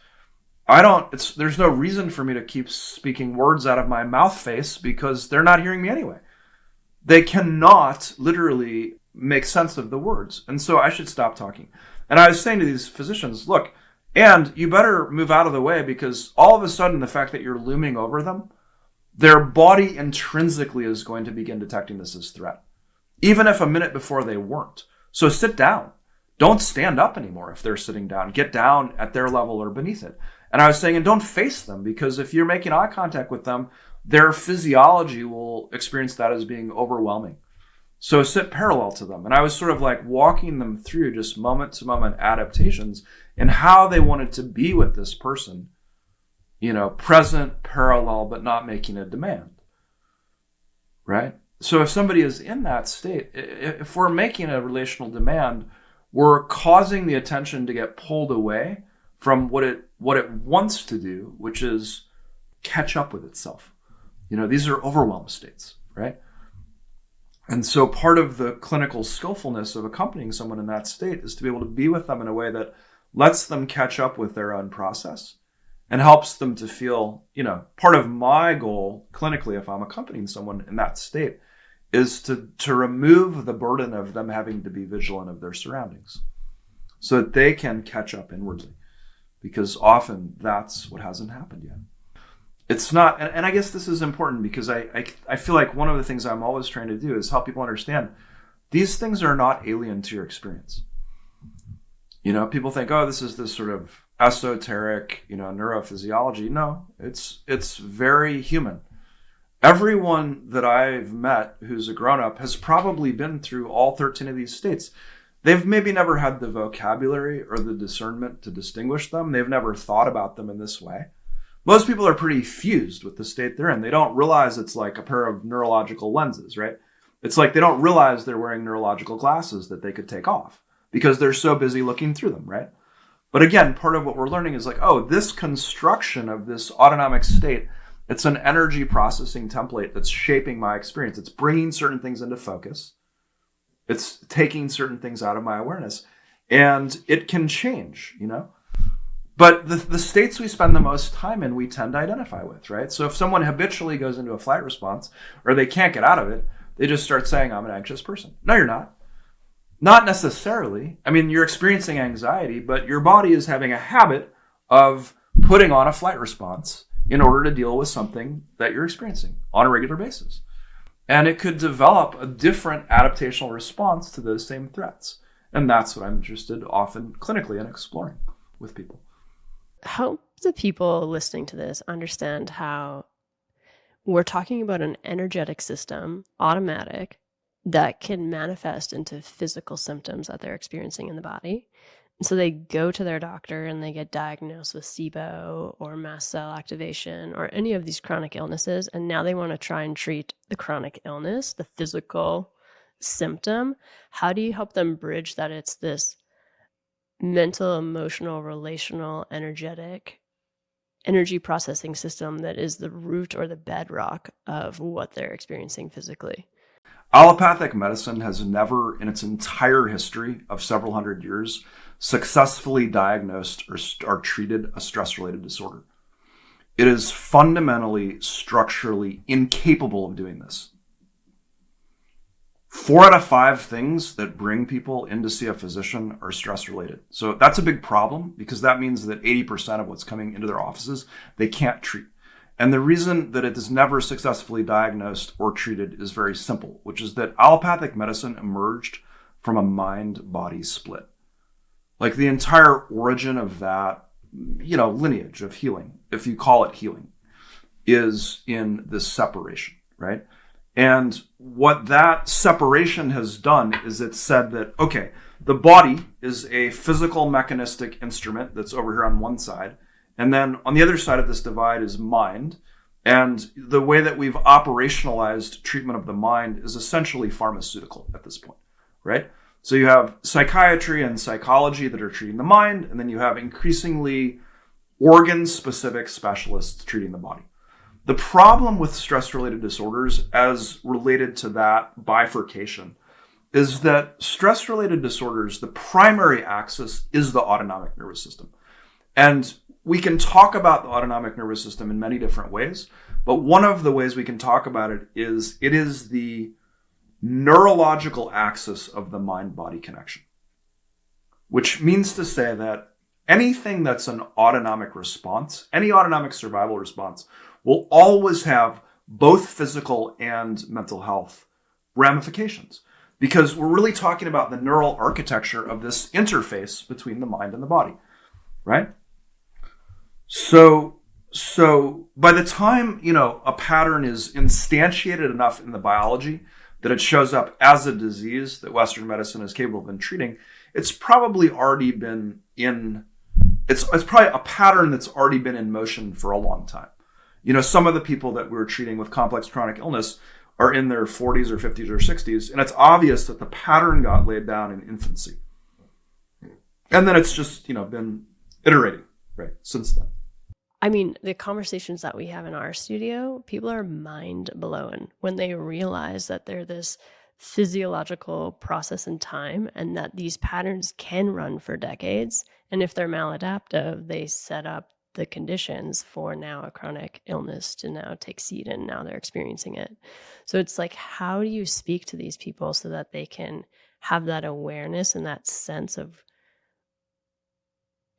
there's no reason for me to keep speaking words out of my mouth face because they're not hearing me anyway. They cannot literally make sense of the words. And so I should stop talking. And I was saying to these physicians, look, and you better move out of the way because all of a sudden the fact that you're looming over them, their body intrinsically is going to begin detecting this as threat, even if a minute before they weren't. So sit down. Don't stand up anymore if they're sitting down. Get down at their level or beneath it. And I was saying, and don't face them, because if you're making eye contact with them, their physiology will experience that as being overwhelming. So sit parallel to them. And I was sort of like walking them through just moment to moment adaptations and how they wanted to be with this person, present, parallel, but not making a demand, right? So if somebody is in that state, if we're making a relational demand, we're causing the attention to get pulled away from what it wants to do, which is catch up with itself. These are overwhelm states, right? And so part of the clinical skillfulness of accompanying someone in that state is to be able to be with them in a way that lets them catch up with their own process and helps them to feel, part of my goal clinically, if I'm accompanying someone in that state, is to remove the burden of them having to be vigilant of their surroundings so that they can catch up inwardly, because often that's what hasn't happened yet. It's not, and I guess this is important because I feel like one of the things I'm always trying to do is help people understand these things are not alien to your experience. People think, oh, this is this sort of esoteric, neurophysiology. No, it's very human. Everyone that I've met who's a grown-up has probably been through all 13 of these states. They've maybe never had the vocabulary or the discernment to distinguish them. They've never thought about them in this way. Most people are pretty fused with the state they're in. They don't realize it's like a pair of neurological lenses, right? It's like they don't realize they're wearing neurological glasses that they could take off because they're so busy looking through them, right? But again, part of what we're learning is like, oh, this construction of this autonomic state, it's an energy processing template that's shaping my experience. It's bringing certain things into focus. It's taking certain things out of my awareness. And it can change, But the states we spend the most time in, we tend to identify with, right? So if someone habitually goes into a flight response or they can't get out of it, they just start saying, I'm an anxious person. No, you're not. Not necessarily. I mean, you're experiencing anxiety, but your body is having a habit of putting on a flight response in order to deal with something that you're experiencing on a regular basis. And it could develop a different adaptational response to those same threats. And that's what I'm interested often clinically in exploring with people. Help the people listening to this understand how we're talking about an energetic system, automatic, that can manifest into physical symptoms that they're experiencing in the body. And so they go to their doctor and they get diagnosed with SIBO or mast cell activation or any of these chronic illnesses. And now they want to try and treat the chronic illness, the physical symptom. How do you help them bridge that it's this mental, emotional, relational, energetic energy processing system that is the root or the bedrock of what they're experiencing physically? Allopathic medicine has never, in its entire history of several hundred years, successfully diagnosed or treated a stress-related disorder. It is fundamentally, structurally incapable of doing this. 4 out of 5 things that bring people in to see a physician are stress-related. So that's a big problem because that means that 80% of what's coming into their offices, they can't treat. And the reason that it is never successfully diagnosed or treated is very simple, which is that allopathic medicine emerged from a mind-body split. Like the entire origin of that, lineage of healing, if you call it healing, is in this separation, right? And what that separation has done is it said that, okay, the body is a physical mechanistic instrument that's over here on one side. And then on the other side of this divide is mind. And the way that we've operationalized treatment of the mind is essentially pharmaceutical at this point, right? So you have psychiatry and psychology that are treating the mind, and then you have increasingly organ-specific specialists treating the body. The problem with stress-related disorders as related to that bifurcation is that stress-related disorders, the primary axis is the autonomic nervous system. And we can talk about the autonomic nervous system in many different ways, but one of the ways we can talk about it is the neurological axis of the mind-body connection, which means to say that anything that's an autonomic response, any autonomic survival response, will always have both physical and mental health ramifications, because we're really talking about the neural architecture of this interface between the mind and the body, right? So by the time, a pattern is instantiated enough in the biology that it shows up as a disease that Western medicine is capable of treating, it's probably already been it's probably a pattern that's already been in motion for a long time. Some of the people that we were treating with complex chronic illness are in their 40s or 50s or 60s, and it's obvious that the pattern got laid down in infancy. And then it's just, been iterating, right, since then. I mean, the conversations that we have in our studio, people are mind blown when they realize that they're this physiological process in time and that these patterns can run for decades. And if they're maladaptive, they set up the conditions for now a chronic illness to now take seed, and now they're experiencing it. So it's like, how do you speak to these people so that they can have that awareness and that sense of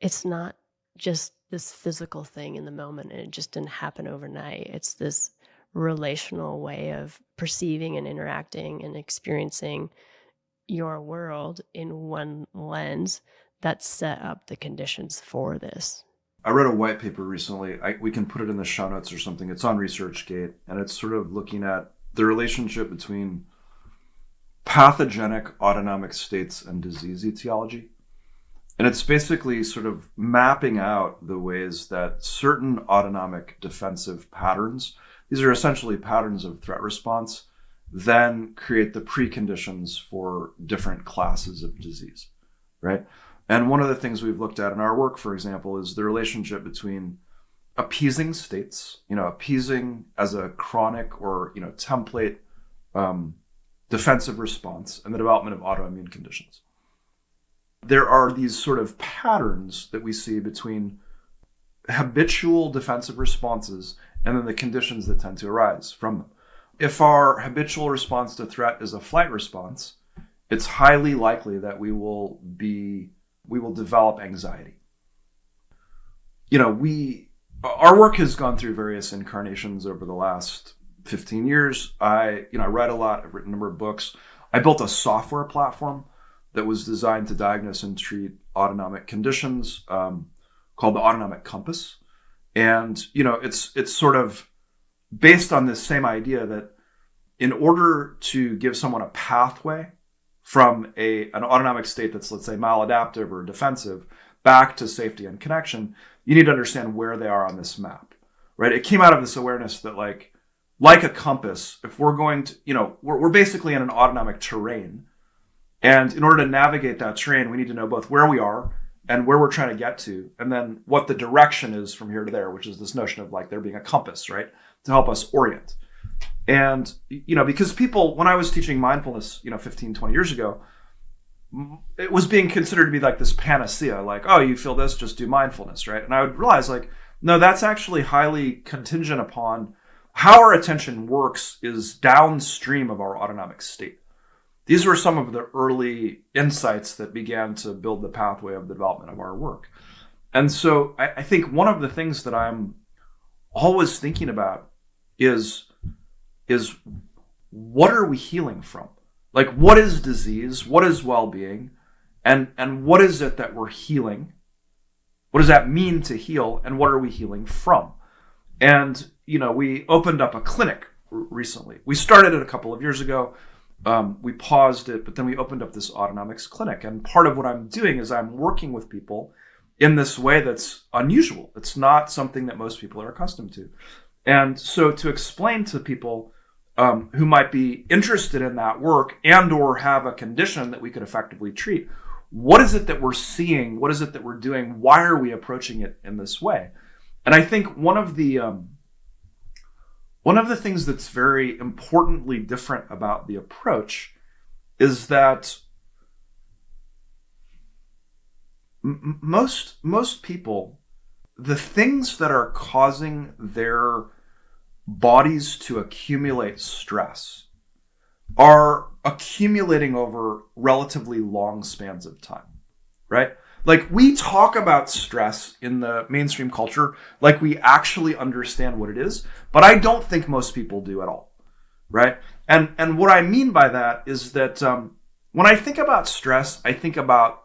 it's not just this physical thing in the moment and it just didn't happen overnight. It's this relational way of perceiving and interacting and experiencing your world in one lens that set up the conditions for this. I read a white paper recently. We can put it in the show notes or something. It's on ResearchGate, and it's sort of looking at the relationship between pathogenic autonomic states and disease etiology. And it's basically sort of mapping out the ways that certain autonomic defensive patterns, these are essentially patterns of threat response, then create the preconditions for different classes of disease, right? And one of the things we've looked at in our work, for example, is the relationship between appeasing states, appeasing as a chronic or, template defensive response, and the development of autoimmune conditions. There are these sort of patterns that we see between habitual defensive responses and then the conditions that tend to arise from them. If our habitual response to threat is a flight response, it's highly likely that we will develop anxiety. our work has gone through various incarnations over the last 15 years. I read a lot. I've written a number of books. I built a software platform that was designed to diagnose and treat autonomic conditions, called the Autonomic Compass. And, it's sort of based on this same idea that in order to give someone a pathway from an autonomic state that's, let's say, maladaptive or defensive back to safety and connection, you need to understand where they are on this map, right? It came out of this awareness that like a compass, if we're going to, we're basically in an autonomic terrain. And in order to navigate that terrain, we need to know both where we are and where we're trying to get to, and then what the direction is from here to there, which is this notion of like there being a compass, right? To help us orient. And, because people, when I was teaching mindfulness, 15, 20 years ago, it was being considered to be like this panacea, like, oh, you feel this, just do mindfulness, right? And I would realize like, no, that's actually highly contingent upon how our attention works is downstream of our autonomic state. These were some of the early insights that began to build the pathway of the development of our work. And so I think one of the things that I'm always thinking about is what are we healing from? Like, what is disease? What is well-being? And what is it that we're healing? What does that mean to heal? And what are we healing from? And, we opened up a clinic recently. We started it a couple of years ago. We paused it, but then we opened up this autonomics clinic. And part of what I'm doing is I'm working with people in this way that's unusual. It's not something that most people are accustomed to. And so to explain to people who might be interested in that work and or have a condition that we could effectively treat, what is it that we're seeing? What is it that we're doing? Why are we approaching it in this way? And I think one of the things that's very importantly different about the approach is that most people, the things that are causing their bodies to accumulate stress are accumulating over relatively long spans of time, right? Like, we talk about stress in the mainstream culture like we actually understand what it is, but I don't think most people do at all, right? And what I mean by that is that when I think about stress, I think about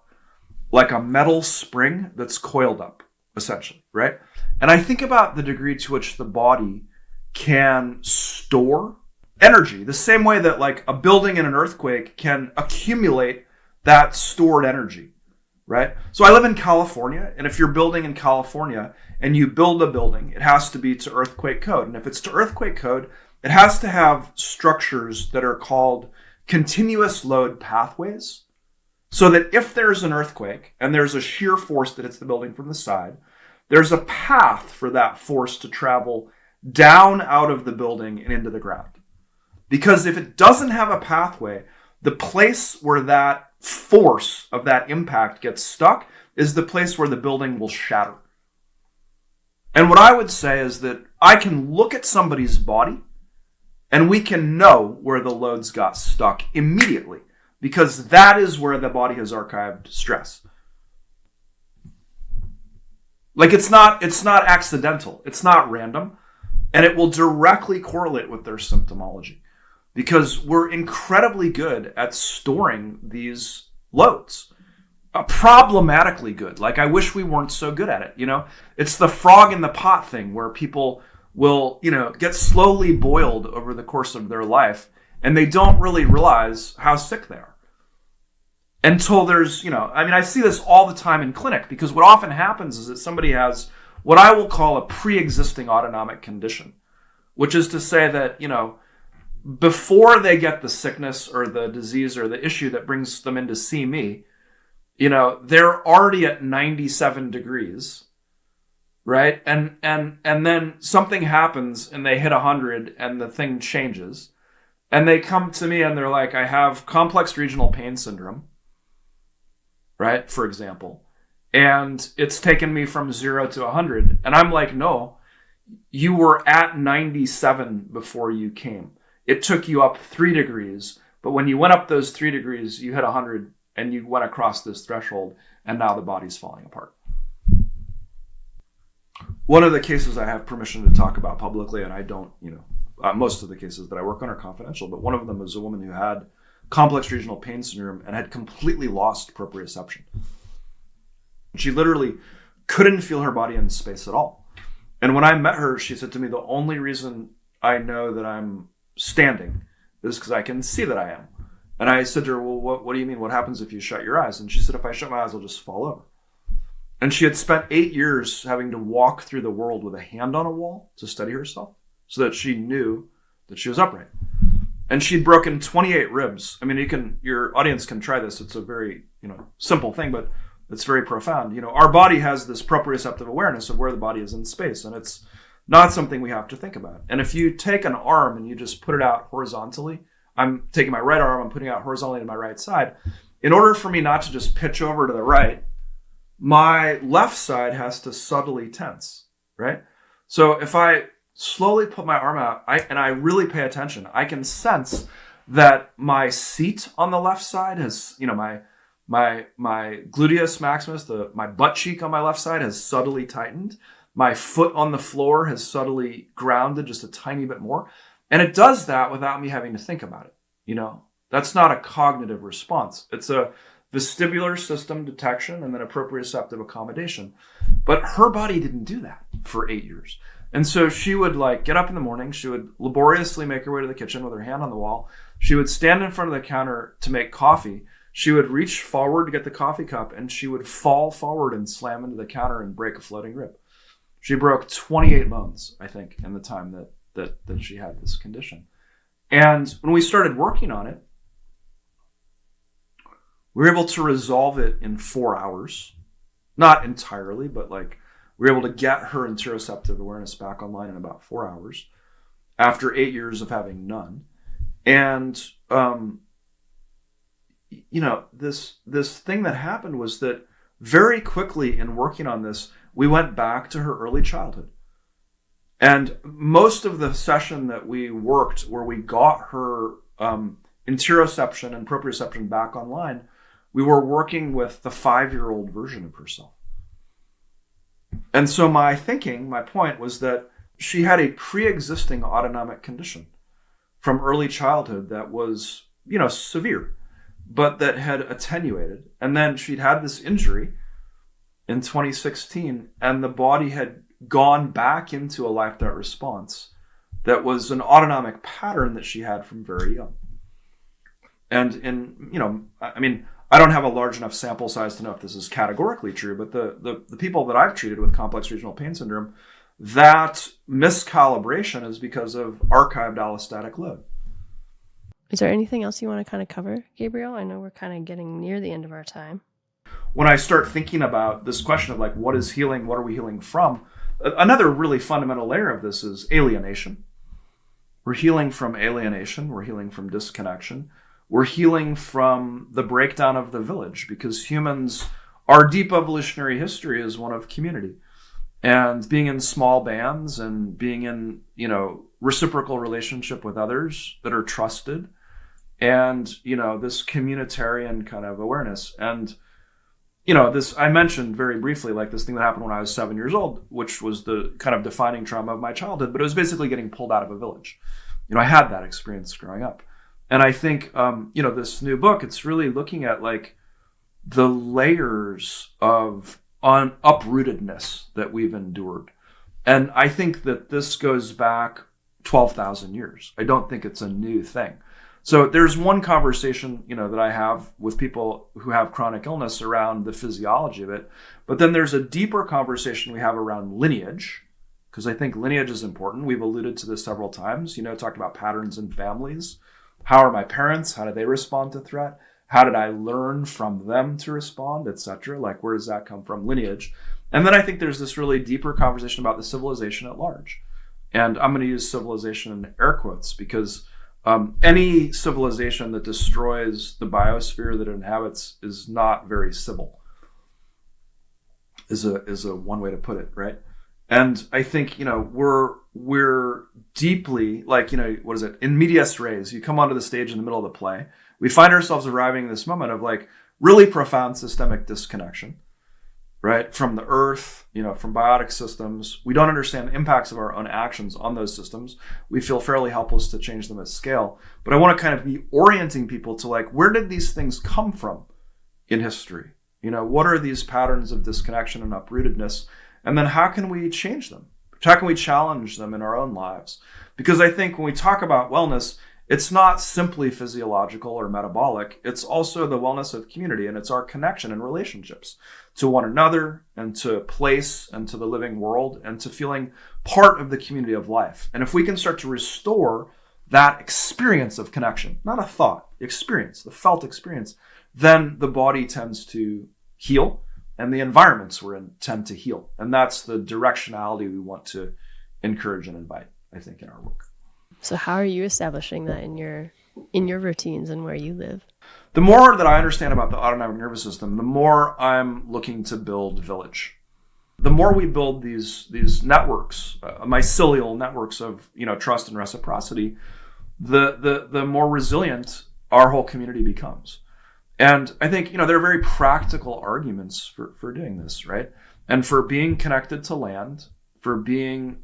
like a metal spring that's coiled up, essentially, right? And I think about the degree to which the body can store energy, the same way that like a building in an earthquake can accumulate that stored energy, right? So I live in California, and if you're building in California and you build a building, it has to be to earthquake code. And if it's to earthquake code, it has to have structures that are called continuous load pathways, so that if there's an earthquake and there's a shear force that hits the building from the side, there's a path for that force to travel down out of the building and into the ground. Because if it doesn't have a pathway, the place where that force of that impact gets stuck is the place where the building will shatter. And what I would say is that I can look at somebody's body and we can know where the loads got stuck immediately, because that is where the body has archived stress. Like, it's not accidental. It's not random. And it will directly correlate with their symptomology, because we're incredibly good at storing these loads. Problematically good. Like, I wish we weren't so good at it. It's the frog in the pot thing, where people will, get slowly boiled over the course of their life, and they don't really realize how sick they are. Until there's, I see this all the time in clinic, because what often happens is that somebody has what I will call a pre-existing autonomic condition, which is to say that, before they get the sickness or the disease or the issue that brings them in to see me, they're already at 97 degrees, right? And then something happens and they hit 100 and the thing changes. And they come to me and they're like, I have complex regional pain syndrome, right? For example. And it's taken me from 0 to 100. And I'm like, no, you were at 97 before you came. It took you up 3 degrees. But when you went up those 3 degrees, you hit 100 and you went across this threshold. And now the body's falling apart. one of the cases I have permission to talk about publicly, and I don't, most of the cases that I work on are confidential, but one of them was a woman who had complex regional pain syndrome and had completely lost proprioception. She literally couldn't feel her body in space at all. And when I met her, she said to me, the only reason I know that I'm standing is because I can see that I am. And I said to her, well, what do you mean? What happens if you shut your eyes? And she said, if I shut my eyes, I'll just fall over. And she had spent 8 years having to walk through the world with a hand on a wall to steady herself so that she knew that she was upright. And she'd broken 28 ribs. I mean, your audience can try this. It's a very, simple thing, but it's very profound. Our body has this proprioceptive awareness of where the body is in space, and it's not something we have to think about. And if you take an arm and you just put it out horizontally, I'm taking my right arm, I'm putting it out horizontally to my right side. In order for me not to just pitch over to the right, my left side has to subtly tense, right? So if I slowly put my arm out and I really pay attention, I can sense that my seat on the left side has, my gluteus maximus, my butt cheek on my left side has subtly tightened. My foot on the floor has subtly grounded just a tiny bit more. And it does that without me having to think about it. That's not a cognitive response. It's a vestibular system detection and then a proprioceptive accommodation. But her body didn't do that for 8 years. And so she would get up in the morning. She would laboriously make her way to the kitchen with her hand on the wall. She would stand in front of the counter to make coffee. She would reach forward to get the coffee cup, and she would fall forward and slam into the counter and break a floating rib. She broke 28 bones, I think, in the time that she had this condition. And when we started working on it, we were able to resolve it in 4 hours. Not entirely, but we were able to get her interoceptive awareness back online in about 4 hours after 8 years of having none. And, this thing that happened was that very quickly in working on this, we went back to her early childhood. And most of the session that we worked where we got her interoception and proprioception back online, we were working with the 5-year-old version of herself. And so my point was that she had a pre-existing autonomic condition from early childhood that was, severe, but that had attenuated. And then she'd had this injury in 2016, and the body had gone back into a life-threat response that was an autonomic pattern that she had from very young. And I don't have a large enough sample size to know if this is categorically true, but the people that I've treated with complex regional pain syndrome, that miscalibration is because of archived allostatic load. Is there anything else you want to kind of cover, Gabriel? I know we're kind of getting near the end of our time. When I start thinking about this question of what is healing, what are we healing from, another really fundamental layer of this is alienation. We're healing from alienation. We're healing from disconnection. We're healing from the breakdown of the village, because humans, our deep evolutionary history is one of community. And being in small bands and being in, reciprocal relationship with others that are trusted, and, this communitarian kind of awareness. And, this, I mentioned very briefly, this thing that happened when I was 7 years old, which was the kind of defining trauma of my childhood, but it was basically getting pulled out of a village. I had that experience growing up. And I think, this new book, it's really looking at the layers of uprootedness that we've endured. And I think that this goes back 12,000 years. I don't think it's a new thing. So there's one conversation, that I have with people who have chronic illness around the physiology of it. But then there's a deeper conversation we have around lineage, because I think lineage is important. We've alluded to this several times, talked about patterns in families. How are my parents? How do they respond to threat? How did I learn from them to respond, etc.? Where does that come from? Lineage. And then I think there's this really deeper conversation about the civilization at large. And I'm going to use civilization in air quotes, because any civilization that destroys the biosphere that it inhabits is not very civil, is a one way to put it, right? And I think, we're deeply, what is it? In medias res, you come onto the stage in the middle of the play. We find ourselves arriving in this moment of really profound systemic disconnection. right? From the earth, from biotic systems. We don't understand the impacts of our own actions on those systems. We feel fairly helpless to change them at scale. But I want to kind of be orienting people to like, where did these things come from in history? What are these patterns of disconnection and uprootedness? And then how can we change them? How can we challenge them in our own lives? Because I think when we talk about wellness, it's not simply physiological or metabolic. It's also the wellness of community, and it's our connection and relationships to one another and to place and to the living world and to feeling part of the community of life. And if we can start to restore that experience of connection, not a thought, experience, the felt experience, then the body tends to heal and the environments we're in tend to heal. And that's the directionality we want to encourage and invite, I think, in our work. So how are you establishing that in your routines and where you live? The more that I understand about the autonomic nervous system, the more I'm looking to build village. The more we build these networks, mycelial networks of trust and reciprocity, the more resilient our whole community becomes. And I think there are very practical arguments for doing this, right? And for being connected to land, for being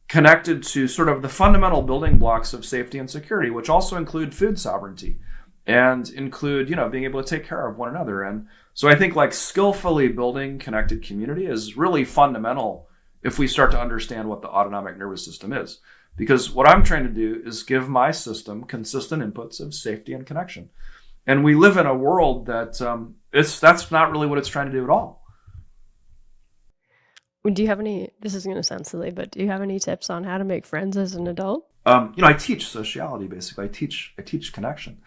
connected to sort of the fundamental building blocks of safety and security, which also include food sovereignty and include, being able to take care of one another. And so I think like skillfully building connected community is really fundamental if we start to understand what the autonomic nervous system is. Because what I'm trying to do is give my system consistent inputs of safety and connection. And we live in a world that that's not really what it's trying to do at all. Do you have any, this is going to sound silly, but do you have any tips on how to make friends as an adult? I teach sociality, basically. I teach connection.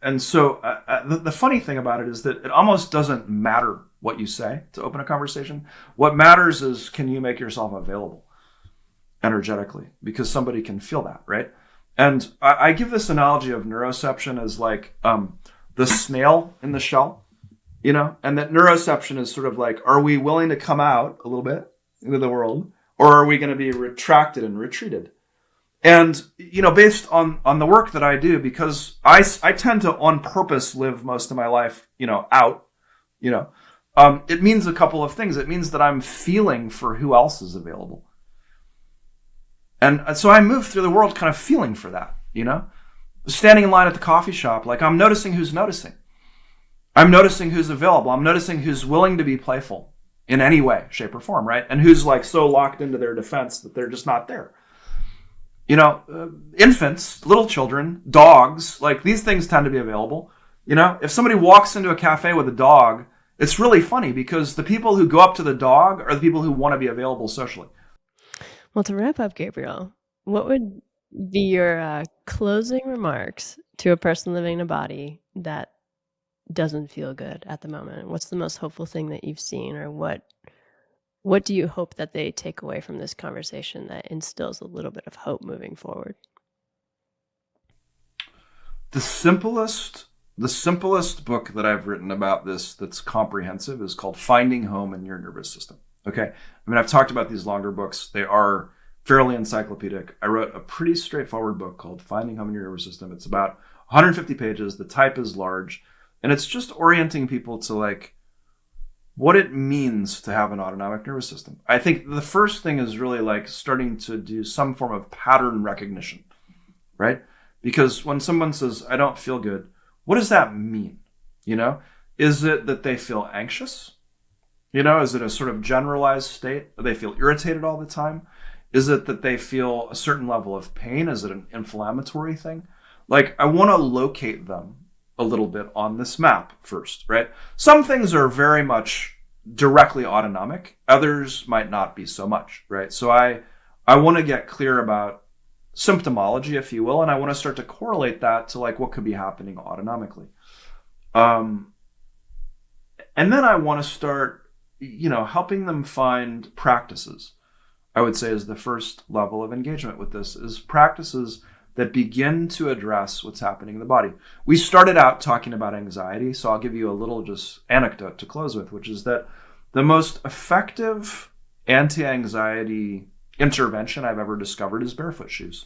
And so the funny thing about it is that it almost doesn't matter what you say to open a conversation. What matters is, can you make yourself available energetically? Because somebody can feel that, right? And I give this analogy of neuroception as like the snail in the shell. And that neuroception is sort of like, are we willing to come out a little bit into the world, or are we going to be retracted and retreated? And, based on the work that I do, because I tend to on purpose live most of my life, out, it means a couple of things. It means that I'm feeling for who else is available. And so I move through the world kind of feeling for that, standing in line at the coffee shop, like I'm noticing who's noticing. I'm noticing who's available. I'm noticing who's willing to be playful in any way, shape, or form, right? And who's like so locked into their defense that they're just not there. Infants, little children, dogs, like these things tend to be available. If somebody walks into a cafe with a dog, it's really funny because the people who go up to the dog are the people who want to be available socially. Well, to wrap up, Gabriel, what would be your closing remarks to a person living in a body that doesn't feel good at the moment? What's the most hopeful thing that you've seen, or what do you hope that they take away from this conversation that instills a little bit of hope moving forward? The simplest book that I've written about this that's comprehensive is called Finding Home in Your Nervous System. Okay. I've talked about these longer books. They are fairly encyclopedic. I wrote a pretty straightforward book called Finding Home in Your Nervous System. It's about 150 pages. The type is large. And it's just orienting people to like what it means to have an autonomic nervous system. I think the first thing is really like starting to do some form of pattern recognition, right? Because when someone says, I don't feel good, what does that mean? Is it that they feel anxious? Is it a sort of generalized state? Do they feel irritated all the time? Is it that they feel a certain level of pain? Is it an inflammatory thing? Like, I want to locate them a little bit on this map first, right? Some things are very much directly autonomic. Others might not be so much, right? So I want to get clear about symptomology, if you will, and I want to start to correlate that to like what could be happening autonomically. And then I want to start, helping them find practices. I would say is the first level of engagement with this is practices that begin to address what's happening in the body. We started out talking about anxiety, so I'll give you a little just anecdote to close with, which is that the most effective anti-anxiety intervention I've ever discovered is barefoot shoes.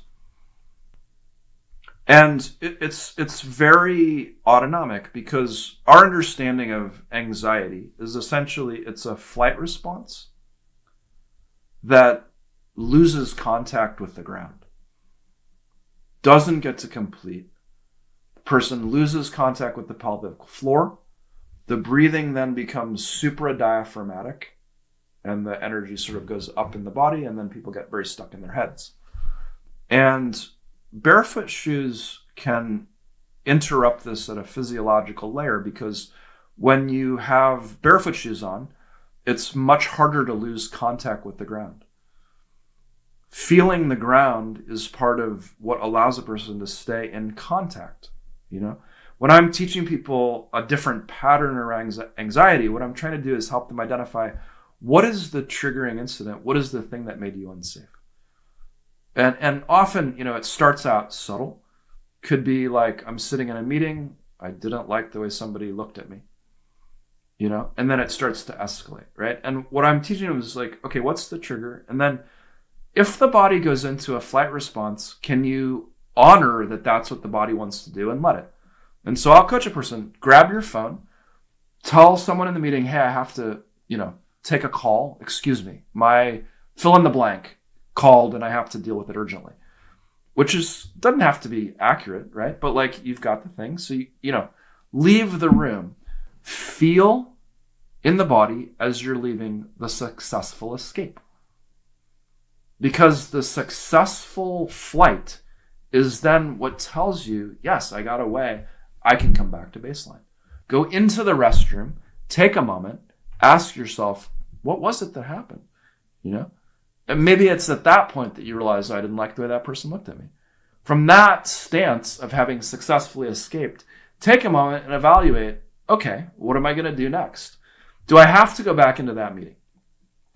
And it's very autonomic, because our understanding of anxiety is essentially it's a flight response that loses contact with the ground, doesn't get to complete. The person loses contact with the pelvic floor. The breathing then becomes supradiaphragmatic, and the energy sort of goes up in the body, and then people get very stuck in their heads. And barefoot shoes can interrupt this at a physiological layer, because when you have barefoot shoes on, it's much harder to lose contact with the ground. Feeling the ground is part of what allows a person to stay in contact. When I'm teaching people a different pattern around anxiety, what I'm trying to do is help them identify, what is the triggering incident? What is the thing that made you unsafe? And often, it starts out subtle. Could be like, I'm sitting in a meeting, I didn't like the way somebody looked at me, and then it starts to escalate, right? And what I'm teaching them is like, okay, what's the trigger? And then if the body goes into a flight response, can you honor that that's what the body wants to do and let it? And so I'll coach a person, grab your phone, tell someone in the meeting, hey, I have to, take a call. Excuse me, my fill in the blank called and I have to deal with it urgently, which doesn't have to be accurate, right? But like, you've got the thing. So, leave the room, feel in the body as you're leaving the successful escape. Because the successful flight is then what tells you, yes, I got away. I can come back to baseline. Go into the restroom, take a moment, ask yourself, what was it that happened? And maybe it's at that point that you realize, I didn't like the way that person looked at me. From that stance of having successfully escaped, take a moment and evaluate, okay, what am I going to do next? Do I have to go back into that meeting?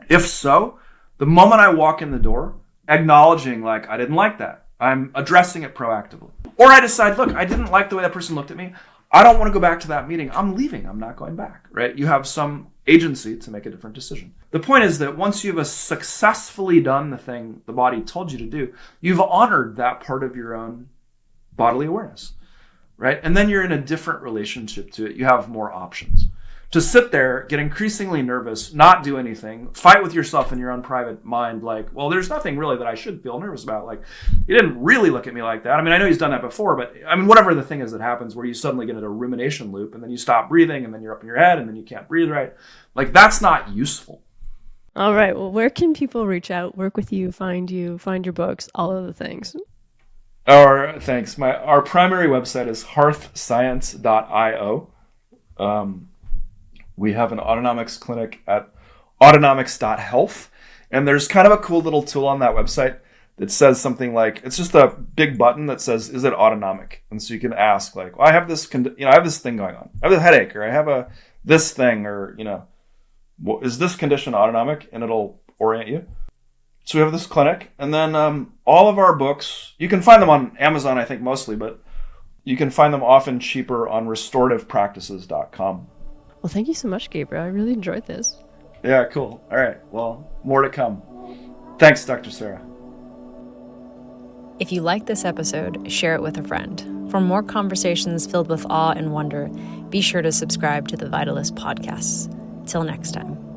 If so, the moment I walk in the door, acknowledging like, I didn't like that, I'm addressing it proactively. Or I decide, look, I didn't like the way that person looked at me. I don't want to go back to that meeting. I'm leaving. I'm not going back, right? You have some agency to make a different decision. The point is that once you've successfully done the thing the body told you to do, you've honored that part of your own bodily awareness, right? And then you're in a different relationship to it. You have more options. To sit there, get increasingly nervous, not do anything, fight with yourself in your own private mind, like, well, there's nothing really that I should feel nervous about. Like, he didn't really look at me like that. I mean, I know he's done that before, but I mean, whatever the thing is that happens where you suddenly get into a rumination loop and then you stop breathing and then you're up in your head and then you can't breathe right. Like, that's not useful. All right. Well, where can people reach out, work with you, find your books, all of the things? Thanks. Our primary website is hearthscience.io. We have an autonomics clinic at autonomics.health. And there's kind of a cool little tool on that website that says something like, it's just a big button that says, is it autonomic? And so you can ask like, well, I have this, I have this thing going on. I have a headache, or I have this thing, or, is this condition autonomic? And it'll orient you. So we have this clinic. And then all of our books, you can find them on Amazon, I think mostly, but you can find them often cheaper on restorativepractices.com. Well, thank you so much, Gabriel. I really enjoyed this. Yeah, cool. All right. Well, more to come. Thanks, Dr. Sera. If you like this episode, share it with a friend. For more conversations filled with awe and wonder, be sure to subscribe to the Vitalist podcasts. Till next time.